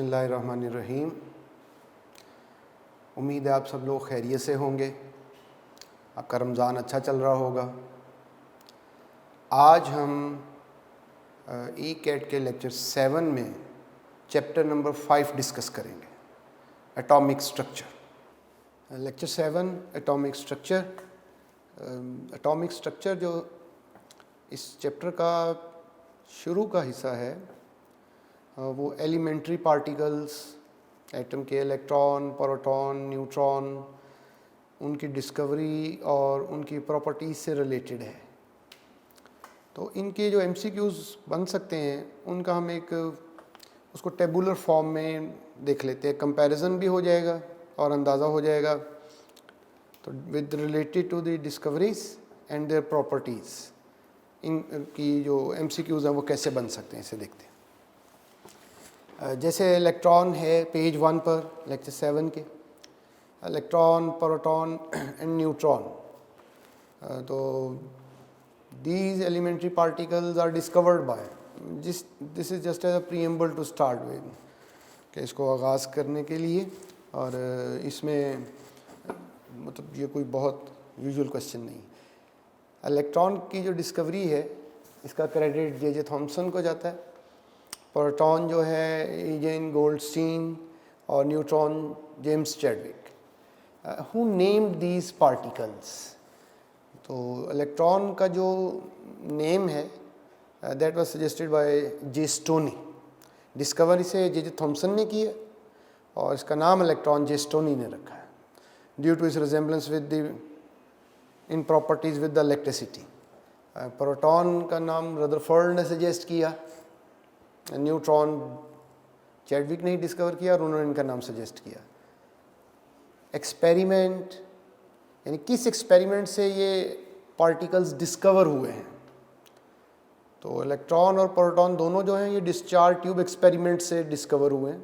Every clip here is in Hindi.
बिस्मिल्लाहिर्रहमानिर्रहीम। उम्मीद है आप सब लोग खैरियत से होंगे, आपका रमज़ान अच्छा चल रहा होगा। आज हम ई कैट के लेक्चर 7 में चैप्टर नंबर 5 डिस्कस करेंगे, atomic structure. Lecture 7 atomic structure. Atomic structure जो इस चैप्टर का शुरू का हिस्सा है वो एलिमेंट्री पार्टिकल्स, एटम के इलेक्ट्रॉन, प्रोटॉन, न्यूट्रॉन, उनकी डिस्कवरी और उनकी प्रॉपर्टीज़ से रिलेटेड है। तो इनके जो एमसीक्यूज़ बन सकते हैं उनका हम एक उसको टेबुलर फॉर्म में देख लेते हैं, कंपैरिजन भी हो जाएगा और अंदाज़ा हो जाएगा। तो with related to the discoveries and their properties, इनकी जो एमसीक्यूज़ हैं वो कैसे बन सकते हैं इसे देखते हैं। जैसे इलेक्ट्रॉन है पेज 1 पर लेक्चर 7 के, इलेक्ट्रॉन, प्रोटॉन एंड न्यूट्रॉन। तो these elementary particles are discovered by this is just as a preamble to start with, कि इसको आगाज़ करने के लिए। और इसमें मतलब ये कोई बहुत यूजुअल क्वेश्चन नहीं। इलेक्ट्रॉन की जो डिस्कवरी है इसका क्रेडिट जे थॉमसन को जाता है, प्रोटॉन जो है ईजेन गोल्डस्टीन और neutron James Chadwick. Who named these particles? तो इलेक्ट्रॉन का जो नेम है that was suggested by J stony. Discovery से जे थॉमसन ने की है और इसका नाम इलेक्ट्रॉन जे स्टोनी ने रखा है ड्यू टू इस resemblance with the in properties with the electricity. Proton का नाम रदरफोर्ड ने सजेस्ट किया, न्यूट्रॉन चैडविक ने ही डिस्कवर किया और उन्होंने इनका नाम सजेस्ट किया। एक्सपेरिमेंट, यानी किस एक्सपेरिमेंट से ये पार्टिकल्स डिस्कवर हुए हैं? तो इलेक्ट्रॉन और प्रोटॉन दोनों जो हैं ये डिस्चार्ज ट्यूब एक्सपेरिमेंट से डिस्कवर हुए हैं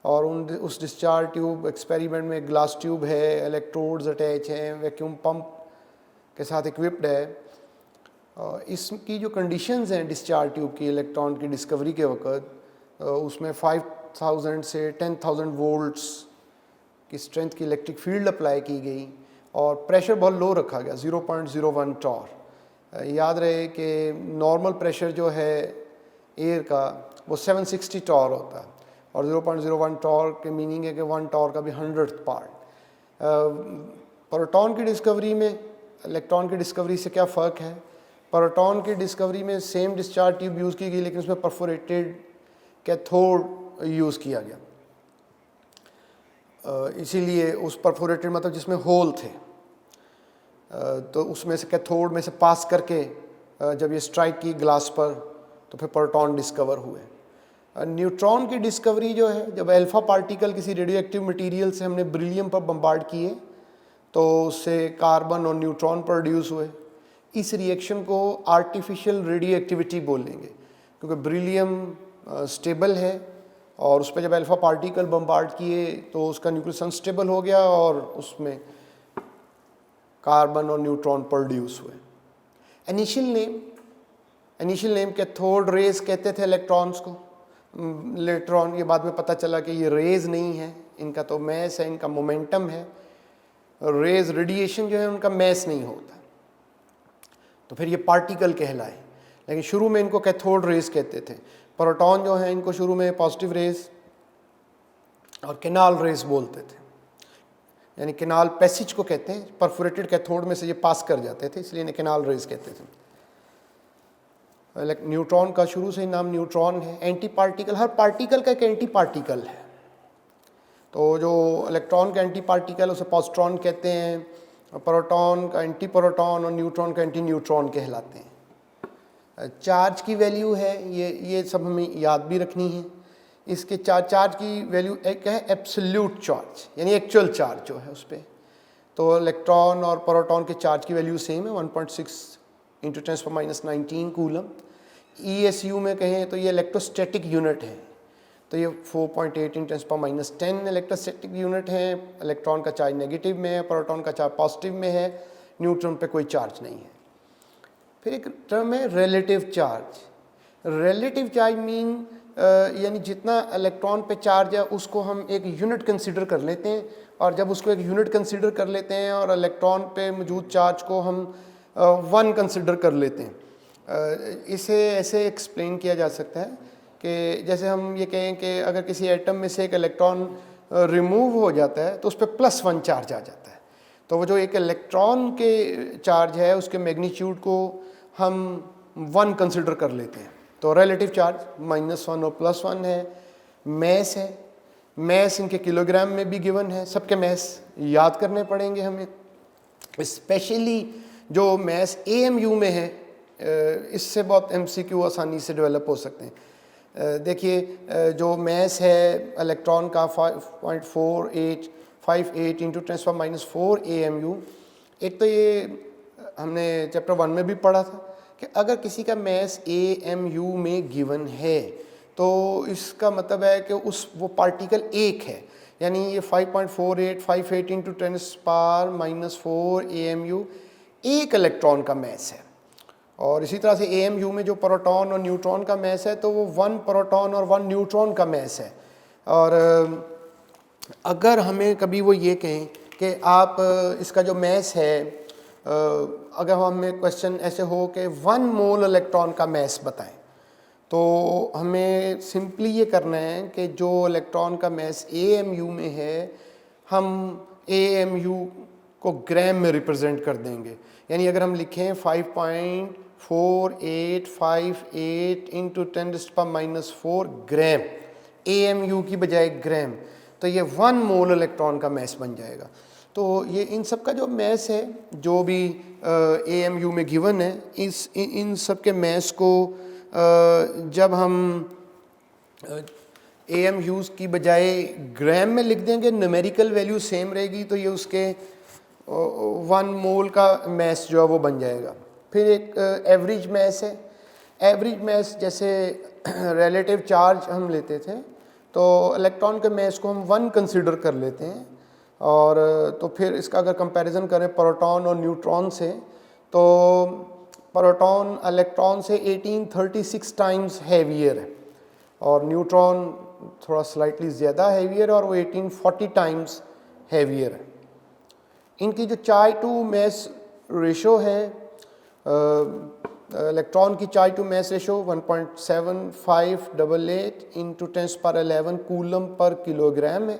और उस डिस्चार्ज ट्यूब एक्सपेरिमेंट में ग्लास ट्यूब है, इलेक्ट्रोड्स अटैच हैं, वैक्यूम पंप के साथ इक्विप्ड है। इसकी जो कंडीशंस हैं डिस्चार्ज ट्यूब की इलेक्ट्रॉन की डिस्कवरी के वक्त, उसमें 5000 से 10,000 वोल्ट्स की स्ट्रेंथ की इलेक्ट्रिक फील्ड अप्लाई की गई और प्रेशर बहुत लो रखा गया, 0.01 टॉर। याद रहे कि नॉर्मल प्रेशर जो है एयर का वो 760 टॉर होता है और 0.01 टॉर के मीनिंग है कि 1 टॉर का भी 100th पार्ट। प्रोटॉन की डिस्कवरी में इलेक्ट्रॉन की डिस्कवरी से क्या फ़र्क है? प्रोटॉन की डिस्कवरी में सेम डिस्चार्ज ट्यूब यूज़ की गई लेकिन उसमें परफोरेटेड कैथोड यूज़ किया गया। इसीलिए उस परफोरेटेड मतलब जिसमें होल थे, तो उसमें से कैथोड में से पास करके जब ये स्ट्राइक की ग्लास पर तो फिर प्रोटॉन डिस्कवर हुए। न्यूट्रॉन की डिस्कवरी जो है जब अल्फ़ा पार्टिकल किसी रेडियो एक्टिव मटीरियल से हमने ब्रिलियम पर बम्बार्ड किए तो उससे कार्बन और न्यूट्रॉन प्रोड्यूस हुए। इस रिएक्शन को आर्टिफिशियल रेडियो एक्टिविटी बोलेंगे क्योंकि ब्रिलियम स्टेबल है और उस पर जब अल्फ़ा पार्टिकल बम्बार्ड किए तो उसका न्यूक्लियस अनस्टेबल हो गया और उसमें कार्बन और न्यूट्रॉन प्रोड्यूस हुए। इनिशियल नेम कैथोड रेज कहते थे इलेक्ट्रॉन्स को। लेटर ऑन ये बाद में पता चला कि ये रेज नहीं है, इनका तो मैस है, इनका मोमेंटम है। रेज रेडिएशन जो है उनका मैस नहीं होता, तो फिर ये पार्टिकल कहलाए। लेकिन शुरू में इनको कैथोड रेज कहते थे। प्रोटॉन जो है इनको शुरू में पॉजिटिव रेज और कैनाल रेज बोलते थे, यानी कैनाल पैसेज को कहते हैं, परफोरेटेड कैथोड में से ये पास कर जाते थे इसलिए इन्हें कैनाल रेज कहते थे। न्यूट्रॉन का शुरू से ही नाम न्यूट्रॉन है। एंटी पार्टिकल, हर पार्टिकल का एक एंटी पार्टिकल है। तो जो इलेक्ट्रॉन का एंटी पार्टिकल उसे पॉजिट्रॉन कहते हैं, प्रोटॉन का एंटी प्रोटॉन और न्यूट्रॉन का एंटी न्यूट्रॉन कहलाते हैं। चार्ज की वैल्यू है ये सब हमें याद भी रखनी है। इसके चार्ज की वैल्यू एक है एब्सोल्यूट चार्ज, यानी एक्चुअल चार्ज जो है उस पर। तो इलेक्ट्रॉन और प्रोटॉन के चार्ज की वैल्यू सेम है, 1.6 × 10⁻19 कूलम। ESU में कहें तो ये इलेक्ट्रोस्टैटिक यूनिट है, तो ये 4.8 × 10⁻10 इलेक्ट्रोस्टैटिक यूनिट है। इलेक्ट्रॉन का चार्ज नेगेटिव में है, प्रोटॉन का चार्ज पॉजिटिव में है, न्यूट्रॉन पे कोई चार्ज नहीं है। फिर एक टर्म है relative charge. Relative charge mean यानी जितना इलेक्ट्रॉन पे चार्ज है उसको हम एक यूनिट कंसीडर कर लेते हैं, और जब उसको एक यूनिट कंसीडर कर लेते हैं और इलेक्ट्रॉन पे मौजूद चार्ज को हम 1 कंसीडर कर लेते हैं। इसे ऐसे एक्सप्लेन किया जा सकता है कि जैसे हम ये कहें कि अगर किसी एटम में से एक इलेक्ट्रॉन रिमूव हो जाता है तो उस पर +1 चार्ज आ जाता है, तो वो जो एक इलेक्ट्रॉन के चार्ज है उसके मैग्नीट्यूड को हम 1 कंसिडर कर लेते हैं। तो रिलेटिव चार्ज -1 और +1 है। मैस है, मैस इनके किलोग्राम में भी गिवन है, सबके मैस याद करने पड़ेंगे हमें, स्पेशली जो मैस AMU में है, इससे बहुत MCQ आसानी से डेवलप हो सकते हैं। देखिए जो मैस है इलेक्ट्रॉन का 5.4858 इंटू 10⁻⁴ AMU। एक तो ये हमने चैप्टर 1 में भी पढ़ा था कि अगर किसी का मैस AMU में गिवन है तो इसका मतलब है कि वो पार्टिकल एक है, यानी ये 5.4858 इंटू 10⁻⁴ AMU एक इलेक्ट्रॉन का मैस है। और इसी तरह से AMU में जो प्रोटॉन और न्यूट्रॉन का मैस है तो वो 1 प्रोटॉन और 1 न्यूट्रॉन का मैस है। और अगर हमें कभी वो ये कहें कि आप इसका जो मैस है, अगर हमें क्वेश्चन ऐसे हो कि 1 मोल इलेक्ट्रॉन का मैस बताएं, तो हमें सिंपली ये करना है कि जो इलेक्ट्रॉन का मैस AMU में है हम AMU को ग्राम में रिप्रेजेंट कर देंगे। यानी अगर हम लिखें 5.4858 इंटू 10⁻⁴ ग्राम AMU की बजाय ग्राम, तो ये 1 मोल इलेक्ट्रॉन का मैस बन जाएगा। तो ये इन सब का जो मैस है जो भी AMU में गिवन है, इन सब के मैस को जब हम AMUs की बजाय ग्राम में लिख देंगे, न्यूमेरिकल वैल्यू सेम रहेगी, तो ये उसके 1 मोल का मैस जो है वो बन जाएगा। फिर एक एवरेज मैस है। एवरेज मैस जैसे रिलेटिव चार्ज हम लेते थे तो इलेक्ट्रॉन के मैस को हम 1 कंसिडर कर लेते हैं, और तो फिर इसका अगर कंपैरिजन करें प्रोटॉन और न्यूट्रॉन से, तो प्रोटॉन इलेक्ट्रॉन से 1836 टाइम्स हैवियर है और न्यूट्रॉन थोड़ा स्लाइटली ज़्यादा हैवियर और वो 1840 टाइम्स हैवियर है। इनकी जो चार्ज टू मैस रेशो है, इलेक्ट्रॉन की charge to mass ratio 1.7588 into 10⁻11 coulomb per kilogram है।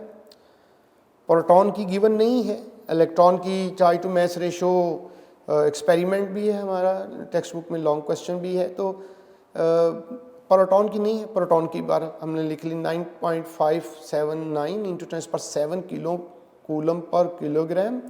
प्रोटॉन की गिवन नहीं है। इलेक्ट्रॉन की charge to mass ratio experiment भी है हमारा, टेक्स्ट बुक में लॉन्ग क्वेश्चन भी है, तो प्रोटॉन की नहीं है। प्रोटॉन की बार हमने लिख ली 9.579 into 10⁻7 kilo coulomb per kilogram.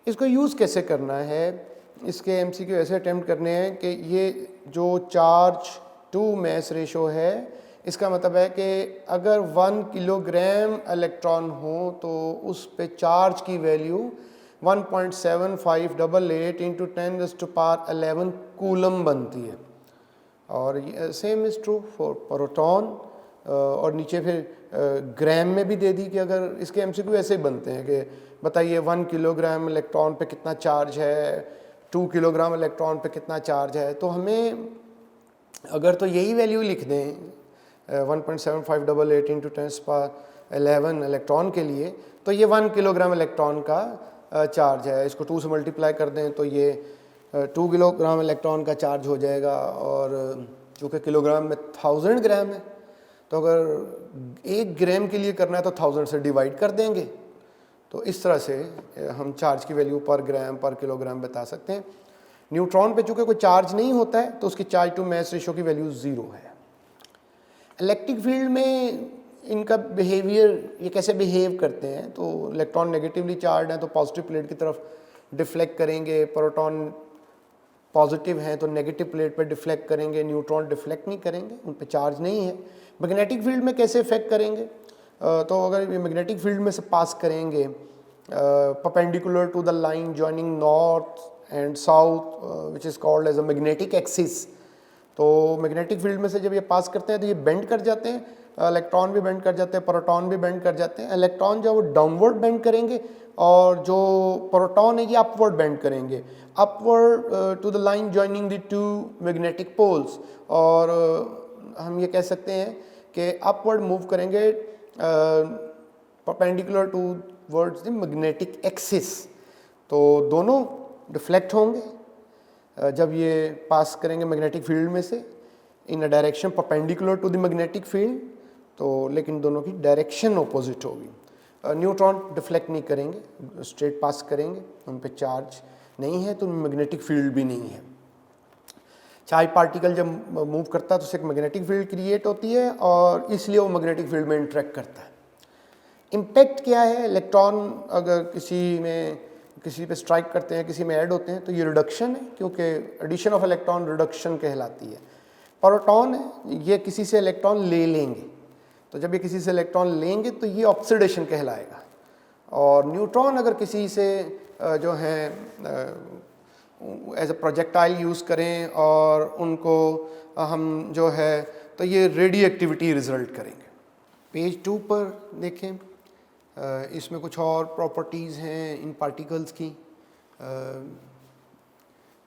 इसको यूज़ कैसे करना है, इसके MCQ ऐसे अटैम्प्ट करने हैं कि ये जो चार्ज टू मैस रेशो है, इसका मतलब है कि अगर 1 किलोग्राम इलेक्ट्रॉन हो तो उस पे चार्ज की वैल्यू 1.7588 इंटू 10⁻11 कूलम बनती है। और same is true for proton. और नीचे फिर ग्राम में भी दे दी कि अगर इसके MCQ ऐसे ही बनते हैं कि बताइए 1 किलोग्राम इलेक्ट्रॉन पे कितना चार्ज है, 2 किलोग्राम इलेक्ट्रॉन पे कितना चार्ज है। तो हमें अगर तो यही वैल्यू लिख दें 1.7588 इंटू 10⁻11 इलेक्ट्रॉन के लिए, तो ये 1 किलोग्राम इलेक्ट्रॉन का चार्ज है। इसको 2 से मल्टीप्लाई कर दें तो ये 2 किलोग्राम इलेक्ट्रॉन का चार्ज हो जाएगा, और चूँकि किलोग्राम में 1000 ग्राम है तो अगर 1 ग्राम के लिए करना है तो 1000 से डिवाइड कर देंगे। तो इस तरह से हम चार्ज की वैल्यू पर ग्राम पर किलोग्राम बता सकते हैं। न्यूट्रॉन पे चूँकि कोई चार्ज नहीं होता है तो उसकी चार्ज टू मैस रेशो की वैल्यू 0 है। इलेक्ट्रिक फील्ड में इनका बिहेवियर, ये कैसे बिहेव करते हैं, तो इलेक्ट्रॉन नेगेटिवली चार्ज हैं तो पॉजिटिव प्लेट की तरफ डिफ्लेक्ट करेंगे, प्रोटॉन पॉजिटिव हैं तो नेगेटिव प्लेट पर डिफ्लेक्ट करेंगे, न्यूट्रॉन डिफ्लेक्ट नहीं करेंगे, उन पर चार्ज नहीं है। मैग्नेटिक फील्ड में कैसे इफेक्ट करेंगे, तो अगर ये मैग्नेटिक फील्ड में से पास करेंगे perpendicular to the line joining north and south which is called as a magnetic axis, तो मैग्नेटिक फील्ड में से जब ये पास करते हैं तो ये बेंड कर जाते हैं, इलेक्ट्रॉन भी बेंड कर जाते हैं, प्रोटॉन भी बेंड कर जाते हैं। इलेक्ट्रॉन जो वो डाउनवर्ड बेंड करेंगे और जो प्रोटॉन है ये अपवर्ड बेंड करेंगे, upward to the line joining the 2 magnetic poles, और हम ये कह सकते हैं कि अपवर्ड मूव करेंगे perpendicular towards the magnetic axis, तो दोनों डिफ्लेक्ट होंगे जब ये पास करेंगे मैग्नेटिक फील्ड में से in a direction perpendicular to the magnetic field, तो लेकिन दोनों की डायरेक्शन ऑपोजिट होगी। न्यूट्रॉन डिफ्लेक्ट नहीं करेंगे, स्ट्रेट पास करेंगे, उन पे चार्ज नहीं है तो मैग्नेटिक फील्ड भी नहीं है। चार्ज पार्टिकल जब मूव करता है तो उससे एक मैग्नेटिक फील्ड क्रिएट होती है और इसलिए वो मैग्नेटिक फील्ड में इंटरेक्ट करता है। इम्पैक्ट क्या है, इलेक्ट्रॉन अगर किसी पे स्ट्राइक करते हैं, किसी में ऐड होते हैं तो ये रिडक्शन है, क्योंकि एडिशन ऑफ इलेक्ट्रॉन रिडक्शन कहलाती है। प्रोटॉन है, ये किसी से इलेक्ट्रॉन ले लेंगे, तो जब ये किसी से इलेक्ट्रॉन लेंगे तो ये ऑक्सीडेशन कहलाएगा। और न्यूट्रॉन अगर किसी से जो है एज अ प्रोजेक्टाइल यूज़ करें और उनको हम जो है तो ये रेडियो एक्टिविटी रिजल्ट करेंगे। पेज 2 पर देखें, इसमें कुछ और प्रॉपर्टीज़ हैं इन पार्टिकल्स की।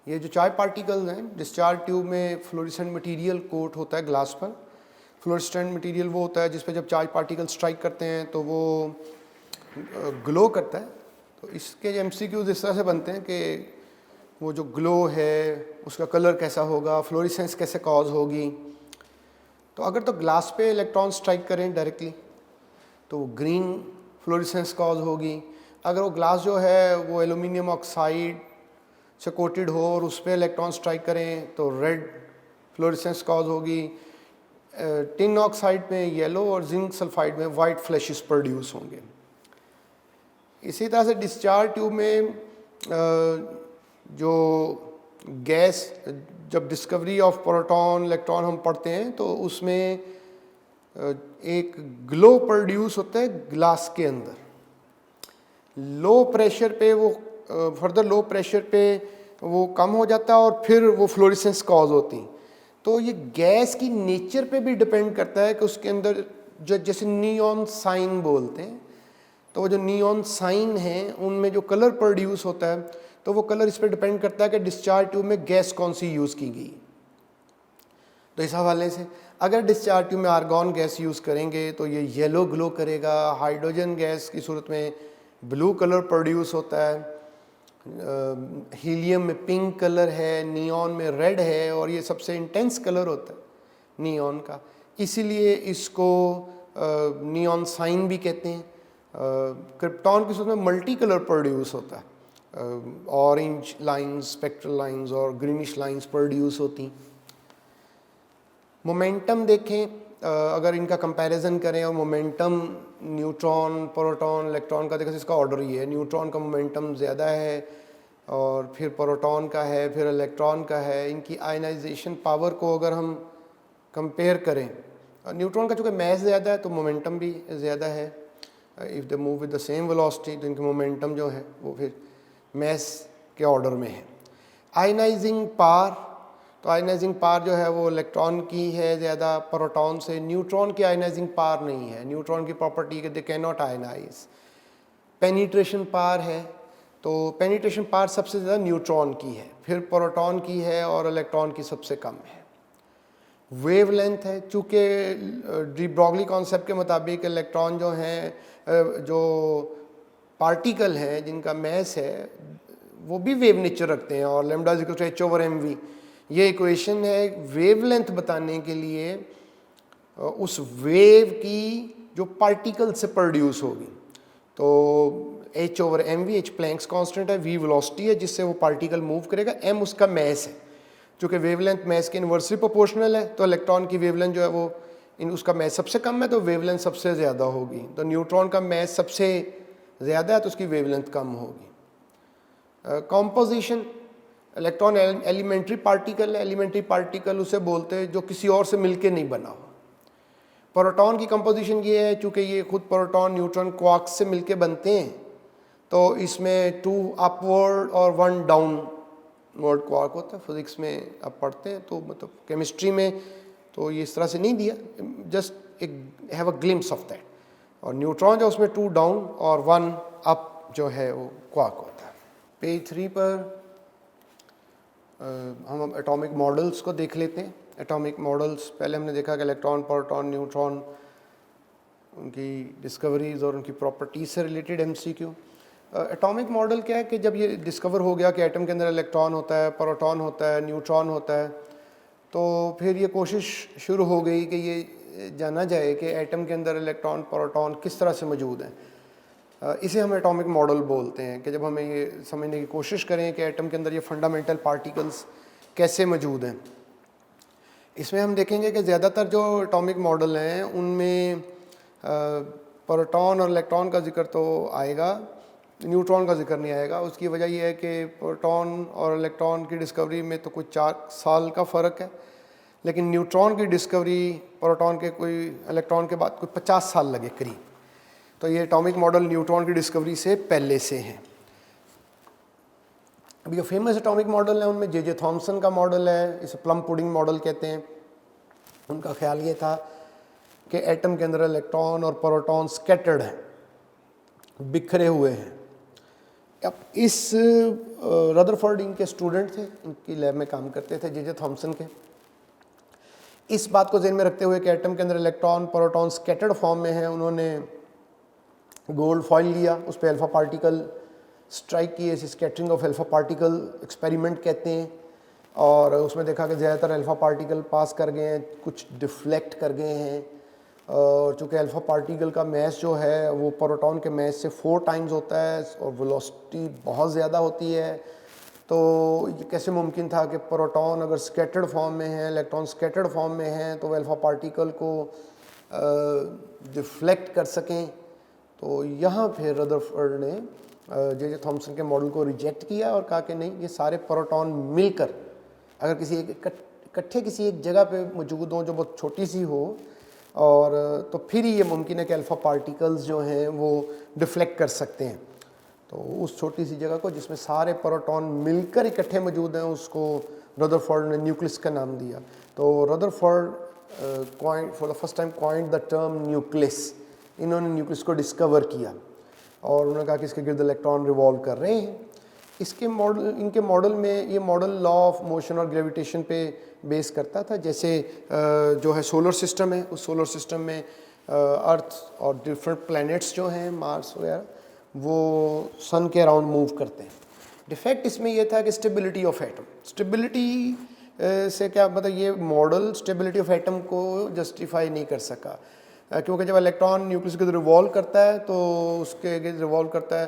ये जो चार्ज पार्टिकल्स हैं, डिस्चार्ज ट्यूब में फ्लोरेसेंट मटेरियल कोट होता है ग्लास पर। फ्लोरेसेंट मटेरियल वो होता है जिस पे जब चार्ज पार्टिकल स्ट्राइक करते हैं तो वो ग्लो करता है। तो इसके एमसीक्यूज इस तरह से बनते हैं कि वो जो ग्लो है उसका कलर कैसा होगा, फ्लोरेसेंस कैसे कॉज होगी। तो अगर तो ग्लास पे इलेक्ट्रॉन स्ट्राइक करें डायरेक्टली तो ग्रीन फ्लोरेसेंस कॉज होगी। अगर वो ग्लास जो है वो एल्यूमिनियम ऑक्साइड से कोटेड हो और उस पर इलेक्ट्रॉन स्ट्राइक करें तो रेड फ्लोरेसेंस कॉज होगी। टिन ऑक्साइड में येलो और जिंक सल्फाइड में वाइट फ्लैशेस प्रोड्यूस होंगे। इसी तरह से डिस्चार्ज ट्यूब में जो गैस, जब डिस्कवरी ऑफ प्रोटॉन इलेक्ट्रॉन हम पढ़ते हैं तो उसमें एक ग्लो प्रोड्यूस होता है ग्लास के अंदर। लो प्रेशर पे वो फर्दर लो प्रेशर पे वो कम हो जाता है और फिर वो फ्लोरेसेंस कॉज होती। तो ये गैस की नेचर पे भी डिपेंड करता है कि उसके अंदर जो जैसे नियॉन साइन बोलते हैं, तो वो जो नियॉन साइन है उनमें जो कलर प्रोड्यूस होता है तो वो कलर इस पर डिपेंड करता है कि डिस्चार्ज ट्यूब में गैस कौन सी यूज़ की गई। तो इस हवाले से अगर डिस्चार्ज ट्यूब में आर्गॉन गैस यूज़ करेंगे तो ये येलो ग्लो करेगा। हाइड्रोजन गैस की सूरत में ब्लू कलर प्रोड्यूस होता है। हीलियम में पिंक कलर है, नियॉन में रेड है और ये सबसे इंटेंस कलर होता है नियॉन का, इसीलिए इसको नियॉन साइन भी कहते हैं। क्रिप्टॉन की सूरत में मल्टी कलर प्रोड्यूस होता है, ऑरेंज लाइंस, स्पेक्ट्रल लाइंस और ग्रीनिश लाइंस प्रोड्यूस होती। मोमेंटम देखें, अगर इनका कंपैरिजन करें और मोमेंटम न्यूट्रॉन, प्रोटॉन, इलेक्ट्रॉन का देखें, इसका ऑर्डर ये है। न्यूट्रॉन का मोमेंटम ज़्यादा है और फिर प्रोटॉन का है, फिर इलेक्ट्रॉन का है। इनकी आयनाइजेशन पावर को अगर हम कंपेयर करें, न्यूट्रॉन का चूँकि मैस ज़्यादा है तो मोमेंटम भी ज़्यादा है। If they move with the same velocity तो इनकी मोमेंटम जो है वो फिर मैस के ऑर्डर में है। आयनाइजिंग पावर, तो आयनाइजिंग पावर जो है वो इलेक्ट्रॉन की है ज़्यादा प्रोटॉन से। न्यूट्रॉन की आयनाइजिंग पावर नहीं है, न्यूट्रॉन की प्रॉपर्टी है they cannot ionise. Penetration power है, तो पेनिट्रेशन पावर सबसे ज़्यादा न्यूट्रॉन की है, फिर प्रोटॉन की है और इलेक्ट्रॉन की सबसे कम है। वेवलेंथ है, चूँकि डी ब्रॉगली कॉन्सेप्ट के मुताबिक इलेक्ट्रॉन जो हैं, जो पार्टिकल हैं जिनका मैस है वो भी वेव नेचर रखते हैं और lambda is equal to h/mv, ये इक्वेशन है वेवलेंथ बताने के लिए उस वेव की जो पार्टिकल से प्रोड्यूस होगी। तो h/mv, h प्लैंक्स कांस्टेंट है, v वेलोसिटी है जिससे वो पार्टिकल मूव करेगा, m उसका मैस है। चूँकि वेवलेंथ मैस के इन्वर्सली प्रोपोर्शनल है तो इलेक्ट्रॉन की वेवलेंथ जो है वो उसका मैस सबसे कम है तो वेवलेंथ सबसे ज़्यादा होगी। तो न्यूट्रॉन का मैस सबसे ज़्यादा है तो उसकी वेवलेंथ कम होगी। कॉम्पोजिशन, इलेक्ट्रॉन एलिमेंट्री पार्टिकल है। एलिमेंट्री पार्टिकल उसे बोलते हैं जो किसी और से मिलके नहीं बना हो। प्रोटॉन की कंपोजिशन ये है, चूँकि ये खुद प्रोटॉन न्यूट्रॉन क्वार्क्स से मिलके बनते हैं तो इसमें 2 अपवर्ड और 1 डाउनवर्ड क्वार्क होता है। फिजिक्स में आप पढ़ते हैं तो मतलब केमिस्ट्री में तो ये इस तरह से नहीं दिया, जस्ट एक have a glimpse of that. और न्यूट्रॉन जो उसमें 2 डाउन और 1 अप जो है वो क्वार्क होता है। पेज 3 पर हम एटॉमिक मॉडल्स को देख लेते हैं। Atomic models. पहले हमने देखा कि इलेक्ट्रॉन, प्रोटॉन, न्यूट्रॉन, उनकी डिस्कवरीज और उनकी प्रॉपर्टीज से रिलेटेड एमसीक्यू। एटॉमिक मॉडल क्या है कि जब ये डिस्कवर हो गया कि एटम के अंदर इलेक्ट्रॉन होता है, प्रोटॉन होता है, न्यूट्रॉन होता है, तो फिर ये कोशिश शुरू हो गई कि ये जाना जाए कि एटम के अंदर इलेक्ट्रॉन, प्रोटॉन किस तरह से मौजूद हैं। इसे हम एटॉमिक मॉडल बोलते हैं कि जब हमें ये समझने की कोशिश करें कि एटम के अंदर ये फंडामेंटल पार्टिकल्स कैसे मौजूद हैं। इसमें हम देखेंगे कि ज़्यादातर जो एटॉमिक मॉडल हैं उनमें प्रोटॉन और इलेक्ट्रॉन का जिक्र तो आएगा, न्यूट्रॉन का जिक्र नहीं आएगा। उसकी वजह यह है कि प्रोटॉन और इलेक्ट्रॉन की डिस्कवरी में तो कुछ 4 साल का फ़र्क है, लेकिन न्यूट्रॉन की डिस्कवरी प्रोटॉन के कोई इलेक्ट्रॉन के बाद कोई 50 साल लगे करीब। तो ये एटॉमिक मॉडल न्यूट्रॉन की डिस्कवरी से पहले से हैं। अभी जो फेमस एटॉमिक मॉडल है उनमें जे थॉमसन का मॉडल है, इसे प्लम पुडिंग मॉडल कहते हैं। उनका ख्याल ये था कि एटम के अंदर इलेक्ट्रॉन और प्रोटॉन स्कैटर्ड हैं, बिखरे हुए हैं। अब इस रदरफोर्ड इनके स्टूडेंट थे, इनकी लैब में काम करते थे जे थॉमसन के। इस बात को ध्यान में रखते हुए कि एटम के अंदर इलेक्ट्रॉन, प्रोटॉन स्कैटर्ड फॉर्म में है, उन्होंने गोल्ड फॉइल लिया, उस पर अल्फ़ा पार्टिकल स्ट्राइक किए, इसे scattering of alpha particle experiment कहते हैं। और उसमें देखा कि ज़्यादातर अल्फ़ा पार्टिकल पास कर गए हैं, कुछ डिफ्लेक्ट कर गए हैं। और चूँकि अल्फ़ा पार्टिकल का मैस जो है वो प्रोटॉन के मैस से 4 टाइम्स होता है और वेलोसिटी बहुत ज़्यादा होती है, तो ये कैसे मुमकिन था कि प्रोटॉन अगर स्कैटर्ड फॉर्म में है, इलेक्ट्रॉन स्कैटर्ड फॉर्म में हैं, तो वह अल्फ़ा पार्टिकल को डिफ्लेक्ट कर सकें। तो यहाँ फिर रदरफोर्ड ने जे थॉमसन के मॉडल को रिजेक्ट किया और कहा कि नहीं, ये सारे प्रोटॉन मिलकर अगर किसी इकट्ठे किसी एक जगह पे मौजूद हों जो बहुत छोटी सी हो, और तो फिर ही ये मुमकिन है कि अल्फ़ा पार्टिकल्स जो हैं वो डिफ्लेक्ट कर सकते हैं। तो उस छोटी सी जगह को जिसमें सारे प्रोटॉन मिलकर इकट्ठे मौजूद हैं, उसको रदरफोर्ड ने न्यूक्लियस का नाम दिया। तो Rutherford for the first time coined the term nucleus. इन्होंने न्यूक्लियस को डिस्कवर किया और उन्होंने कहा कि इसके गिर्द इलेक्ट्रॉन रिवॉल्व कर रहे हैं। इनके मॉडल में ये मॉडल लॉ ऑफ मोशन और ग्रेविटेशन पे बेस करता था। जैसे जो है सोलर सिस्टम है, उस सोलर सिस्टम में अर्थ और डिफरेंट प्लैनेट्स जो हैं, मार्स वगैरह, वो सन के अराउंड मूव करते हैं। डिफेक्ट इसमें यह था कि स्टेबिलिटी ऑफ एटम, स्टेबिलिटी से क्या मतलब, ये मॉडल स्टेबिलिटी ऑफ एटम को जस्टिफाई नहीं कर सका, क्योंकि जब इलेक्ट्रॉन न्यूक्लियस के रिवॉल्व करता है तो उसके रिवॉल्व करता है,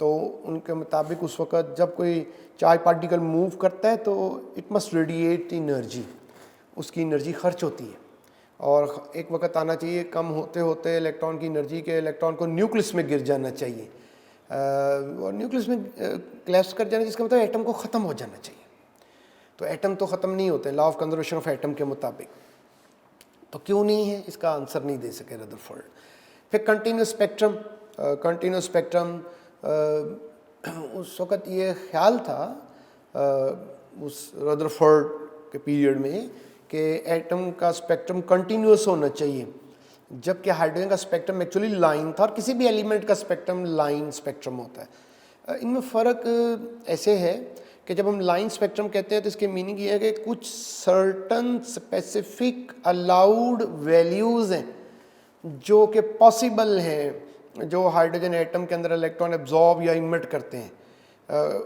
तो उनके मुताबिक उस वक़्त जब कोई चार्ज पार्टिकल मूव करता है तो इट मस्ट रेडिएट एनर्जी, उसकी एनर्जी खर्च होती है। और एक वक्त आना चाहिए कम होते होते इलेक्ट्रॉन की एनर्जी के इलेक्ट्रॉन को न्यूक्लियस में गिर जाना चाहिए, और न्यूक्लियस में क्लैश कर जाना, जिसका मतलब एटम को ख़त्म हो जाना चाहिए। तो एटम तो ख़त्म नहीं होते law of conservation of atom के मुताबिक। तो क्यों नहीं है, इसका आंसर नहीं दे सके रदरफोर्ड। फिर कंटिन्यूस स्पेक्ट्रम, उस वक़्त ये ख्याल था उस रदरफोर्ड के पीरियड में कि एटम का स्पेक्ट्रम कंटिन्यूस होना चाहिए, जबकि हाइड्रोजन का स्पेक्ट्रम एक्चुअली लाइन था और किसी भी एलिमेंट का स्पेक्ट्रम लाइन स्पेक्ट्रम होता है। इनमें फ़र्क ऐसे है कि जब हम लाइन स्पेक्ट्रम कहते हैं तो इसकी मीनिंग ये है कि कुछ सर्टन स्पेसिफिक अलाउड वैल्यूज़ हैं जो कि पॉसिबल हैं, जो हाइड्रोजन एटम के अंदर इलेक्ट्रॉन एब्जॉर्ब या इमिट करते हैं।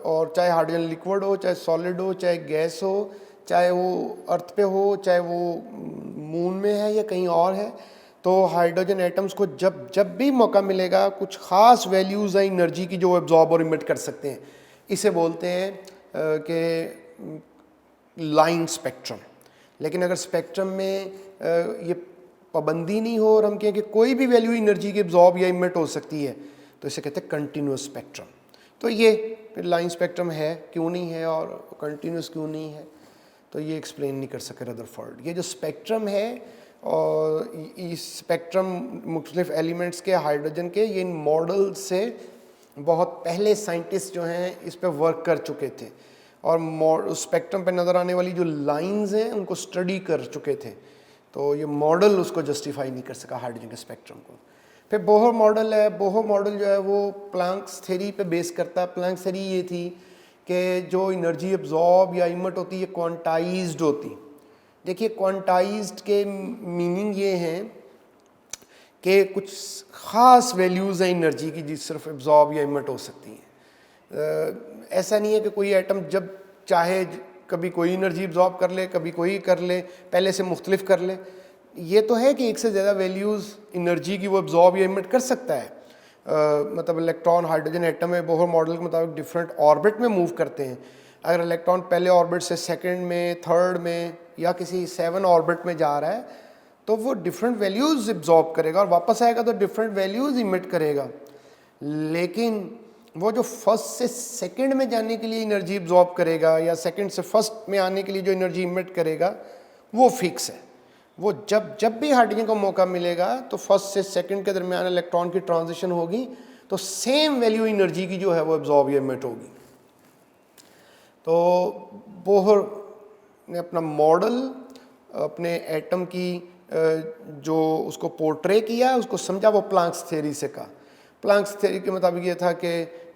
और चाहे हाइड्रोजन लिक्विड हो, चाहे सॉलिड हो, चाहे गैस हो, चाहे वो अर्थ पे हो, चाहे वो मून में है या कहीं और है, तो हाइड्रोजन एटम्स को जब भी मौका मिलेगा कुछ ख़ास वैल्यूज़ हैं एनर्जी की जो एब्जॉर्ब और इमिट कर सकते हैं। इसे बोलते हैं कि लाइन स्पेक्ट्रम। लेकिन अगर स्पेक्ट्रम में ये पाबंदी नहीं हो और हम कहें कि कोई भी वैल्यू एनर्जी की एब्जॉर्ब या इमिट हो सकती है, तो इसे कहते हैं कंटिन्यूस स्पेक्ट्रम। तो ये फिर लाइन स्पेक्ट्रम है क्यों नहीं है और कंटिन्यूस क्यों नहीं है, तो ये एक्सप्लेन नहीं कर सके रदरफोर्ड। ये जो स्पेक्ट्रम है और इस स्पेक्ट्रम मुख्तलिफ एलिमेंट्स के, हाइड्रोजन के, ये इन मॉडल से बहुत पहले साइंटिस्ट जो हैं इस पर वर्क कर चुके थे और स्पेक्ट्रम पे नज़र आने वाली जो लाइंस हैं उनको स्टडी कर चुके थे। तो ये मॉडल उसको जस्टिफाई नहीं कर सका हाइड्रोजन के स्पेक्ट्रम को। फिर बोहर मॉडल है। बोहर मॉडल जो है वो प्लैंक्स थ्योरी पे बेस करता है। प्लैंक्स थ्योरी ये थी कि जो एनर्जी एब्जॉर्ब या इमिट होती है क्वांटाइज्ड होती, देखिए क्वांटाइज्ड के मीनिंग ये हैं कि कुछ ख़ास वैल्यूज़ हैं एनर्जी की जो सिर्फ एब्जॉर्ब या इमिट हो सकती हैं। ऐसा नहीं है कि कोई एटम जब चाहे कभी कोई एनर्जी एब्जॉर्ब कर ले, कभी कोई कर ले, पहले से मुख्तलिफ कर ले। ये तो है कि एक से ज़्यादा वैल्यूज़ एनर्जी की वो एब्जॉर्ब या इमिट कर सकता है। मतलब इलेक्ट्रॉन हाइड्रोजन एटम में बोहर मॉडल के मुताबिक डिफरेंट ऑर्बिट में मूव करते हैं। अगर इलेक्ट्रॉन पहले ऑर्बिट से सेकंड में, थर्ड में या किसी 7 ऑर्बिट में जा रहा है तो वो डिफरेंट वैल्यूज़ एब्जॉर्ब करेगा और वापस आएगा तो डिफरेंट वैल्यूज़ इमिट करेगा। लेकिन वो जो फर्स्ट से सेकंड में जाने के लिए एनर्जी एब्जॉर्ब करेगा या सेकंड से फर्स्ट में आने के लिए जो एनर्जी इमिट करेगा वो फिक्स है। वो जब भी हाइड्रोजन को मौका मिलेगा तो फर्स्ट से सेकंड के दरमियान इलेक्ट्रॉन की ट्रांजिशन होगी तो सेम वैल्यू एनर्जी की जो है वो एब्जॉर्ब या इमिट होगी। तो बोहर ने अपना मॉडल अपने एटम की जो उसको पोर्ट्रे किया, उसको समझा वो प्लांक्स थ्योरी से कहा। प्लांक्स थ्योरी के मुताबिक ये था कि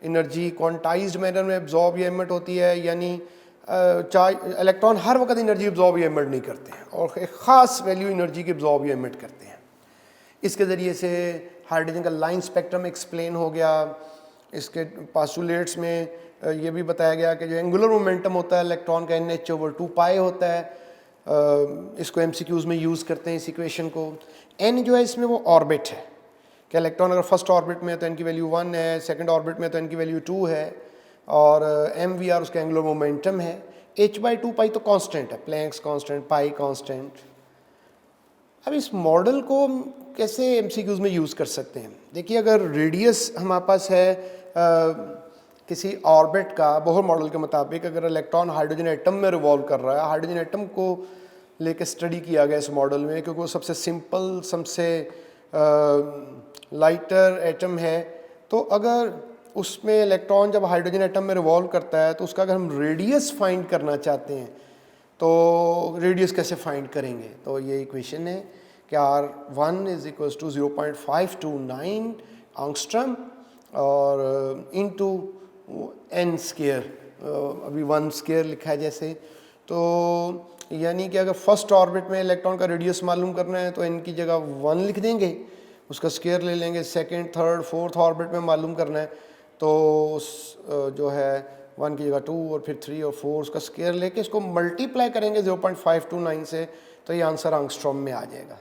एनर्जी क्वांटाइज्ड मैनर में एब्जॉर्ब या इमिट होती है, यानी इलेक्ट्रॉन हर वक्त एनर्जी एब्जॉर्ब या इमिट नहीं करते हैं और एक ख़ास वैल्यू एनर्जी की एब्जॉर्ब या इमिट करते हैं। इसके ज़रिए से हाइड्रोजन का लाइन स्पेक्ट्रम एक्सप्लेन हो गया। इसके पास्टुलेट्स में ये भी बताया गया कि जो एंगुलर मोमेंटम होता है इलेक्ट्रॉन का NH/2π होता है। इसको MCQs में यूज़ करते हैं इस इक्वेशन को। n जो है इसमें वो ऑर्बिट है कि इलेक्ट्रॉन अगर फर्स्ट ऑर्बिट में है तो n की वैल्यू 1 है, सेकंड ऑर्बिट में तो n की वैल्यू 2 है और mvr उसका एंगुलर मोमेंटम है। h/2π तो कांस्टेंट है, प्लैंक्स कांस्टेंट, पाई कांस्टेंट। अब इस मॉडल को कैसे MCQs में यूज़ कर सकते हैं? देखिए अगर रेडियस हमारे पास है किसी ऑर्बिट का, बोहर मॉडल के मुताबिक अगर इलेक्ट्रॉन हाइड्रोजन एटम में रिवॉल्व कर रहा है, हाइड्रोजन एटम को लेके स्टडी किया गया इस मॉडल में क्योंकि वो सबसे सिंपल, सबसे लाइटर एटम है। तो अगर उसमें इलेक्ट्रॉन जब हाइड्रोजन एटम में रिवॉल्व करता है तो उसका अगर हम रेडियस फाइंड करना चाहते हैं तो रेडियस कैसे फाइंड करेंगे? तो ये इक्वेशन है कि R1 = 0.529 एंगस्ट्रॉम और इनटू n², अभी 1² लिखा है जैसे। तो यानी कि अगर फर्स्ट ऑर्बिट में इलेक्ट्रॉन का रेडियस मालूम करना है तो n की जगह 1 लिख देंगे, उसका स्क्वायर ले लेंगे। सेकंड, थर्ड, फोर्थ ऑर्बिट में मालूम करना है तो जो है 1 की जगह 2 और फिर 3 और 4 उसका स्क्वायर लेके इसको मल्टीप्लाई करेंगे 0.529 से तो ये आंसर एंगस्ट्रॉम में आ जाएगा।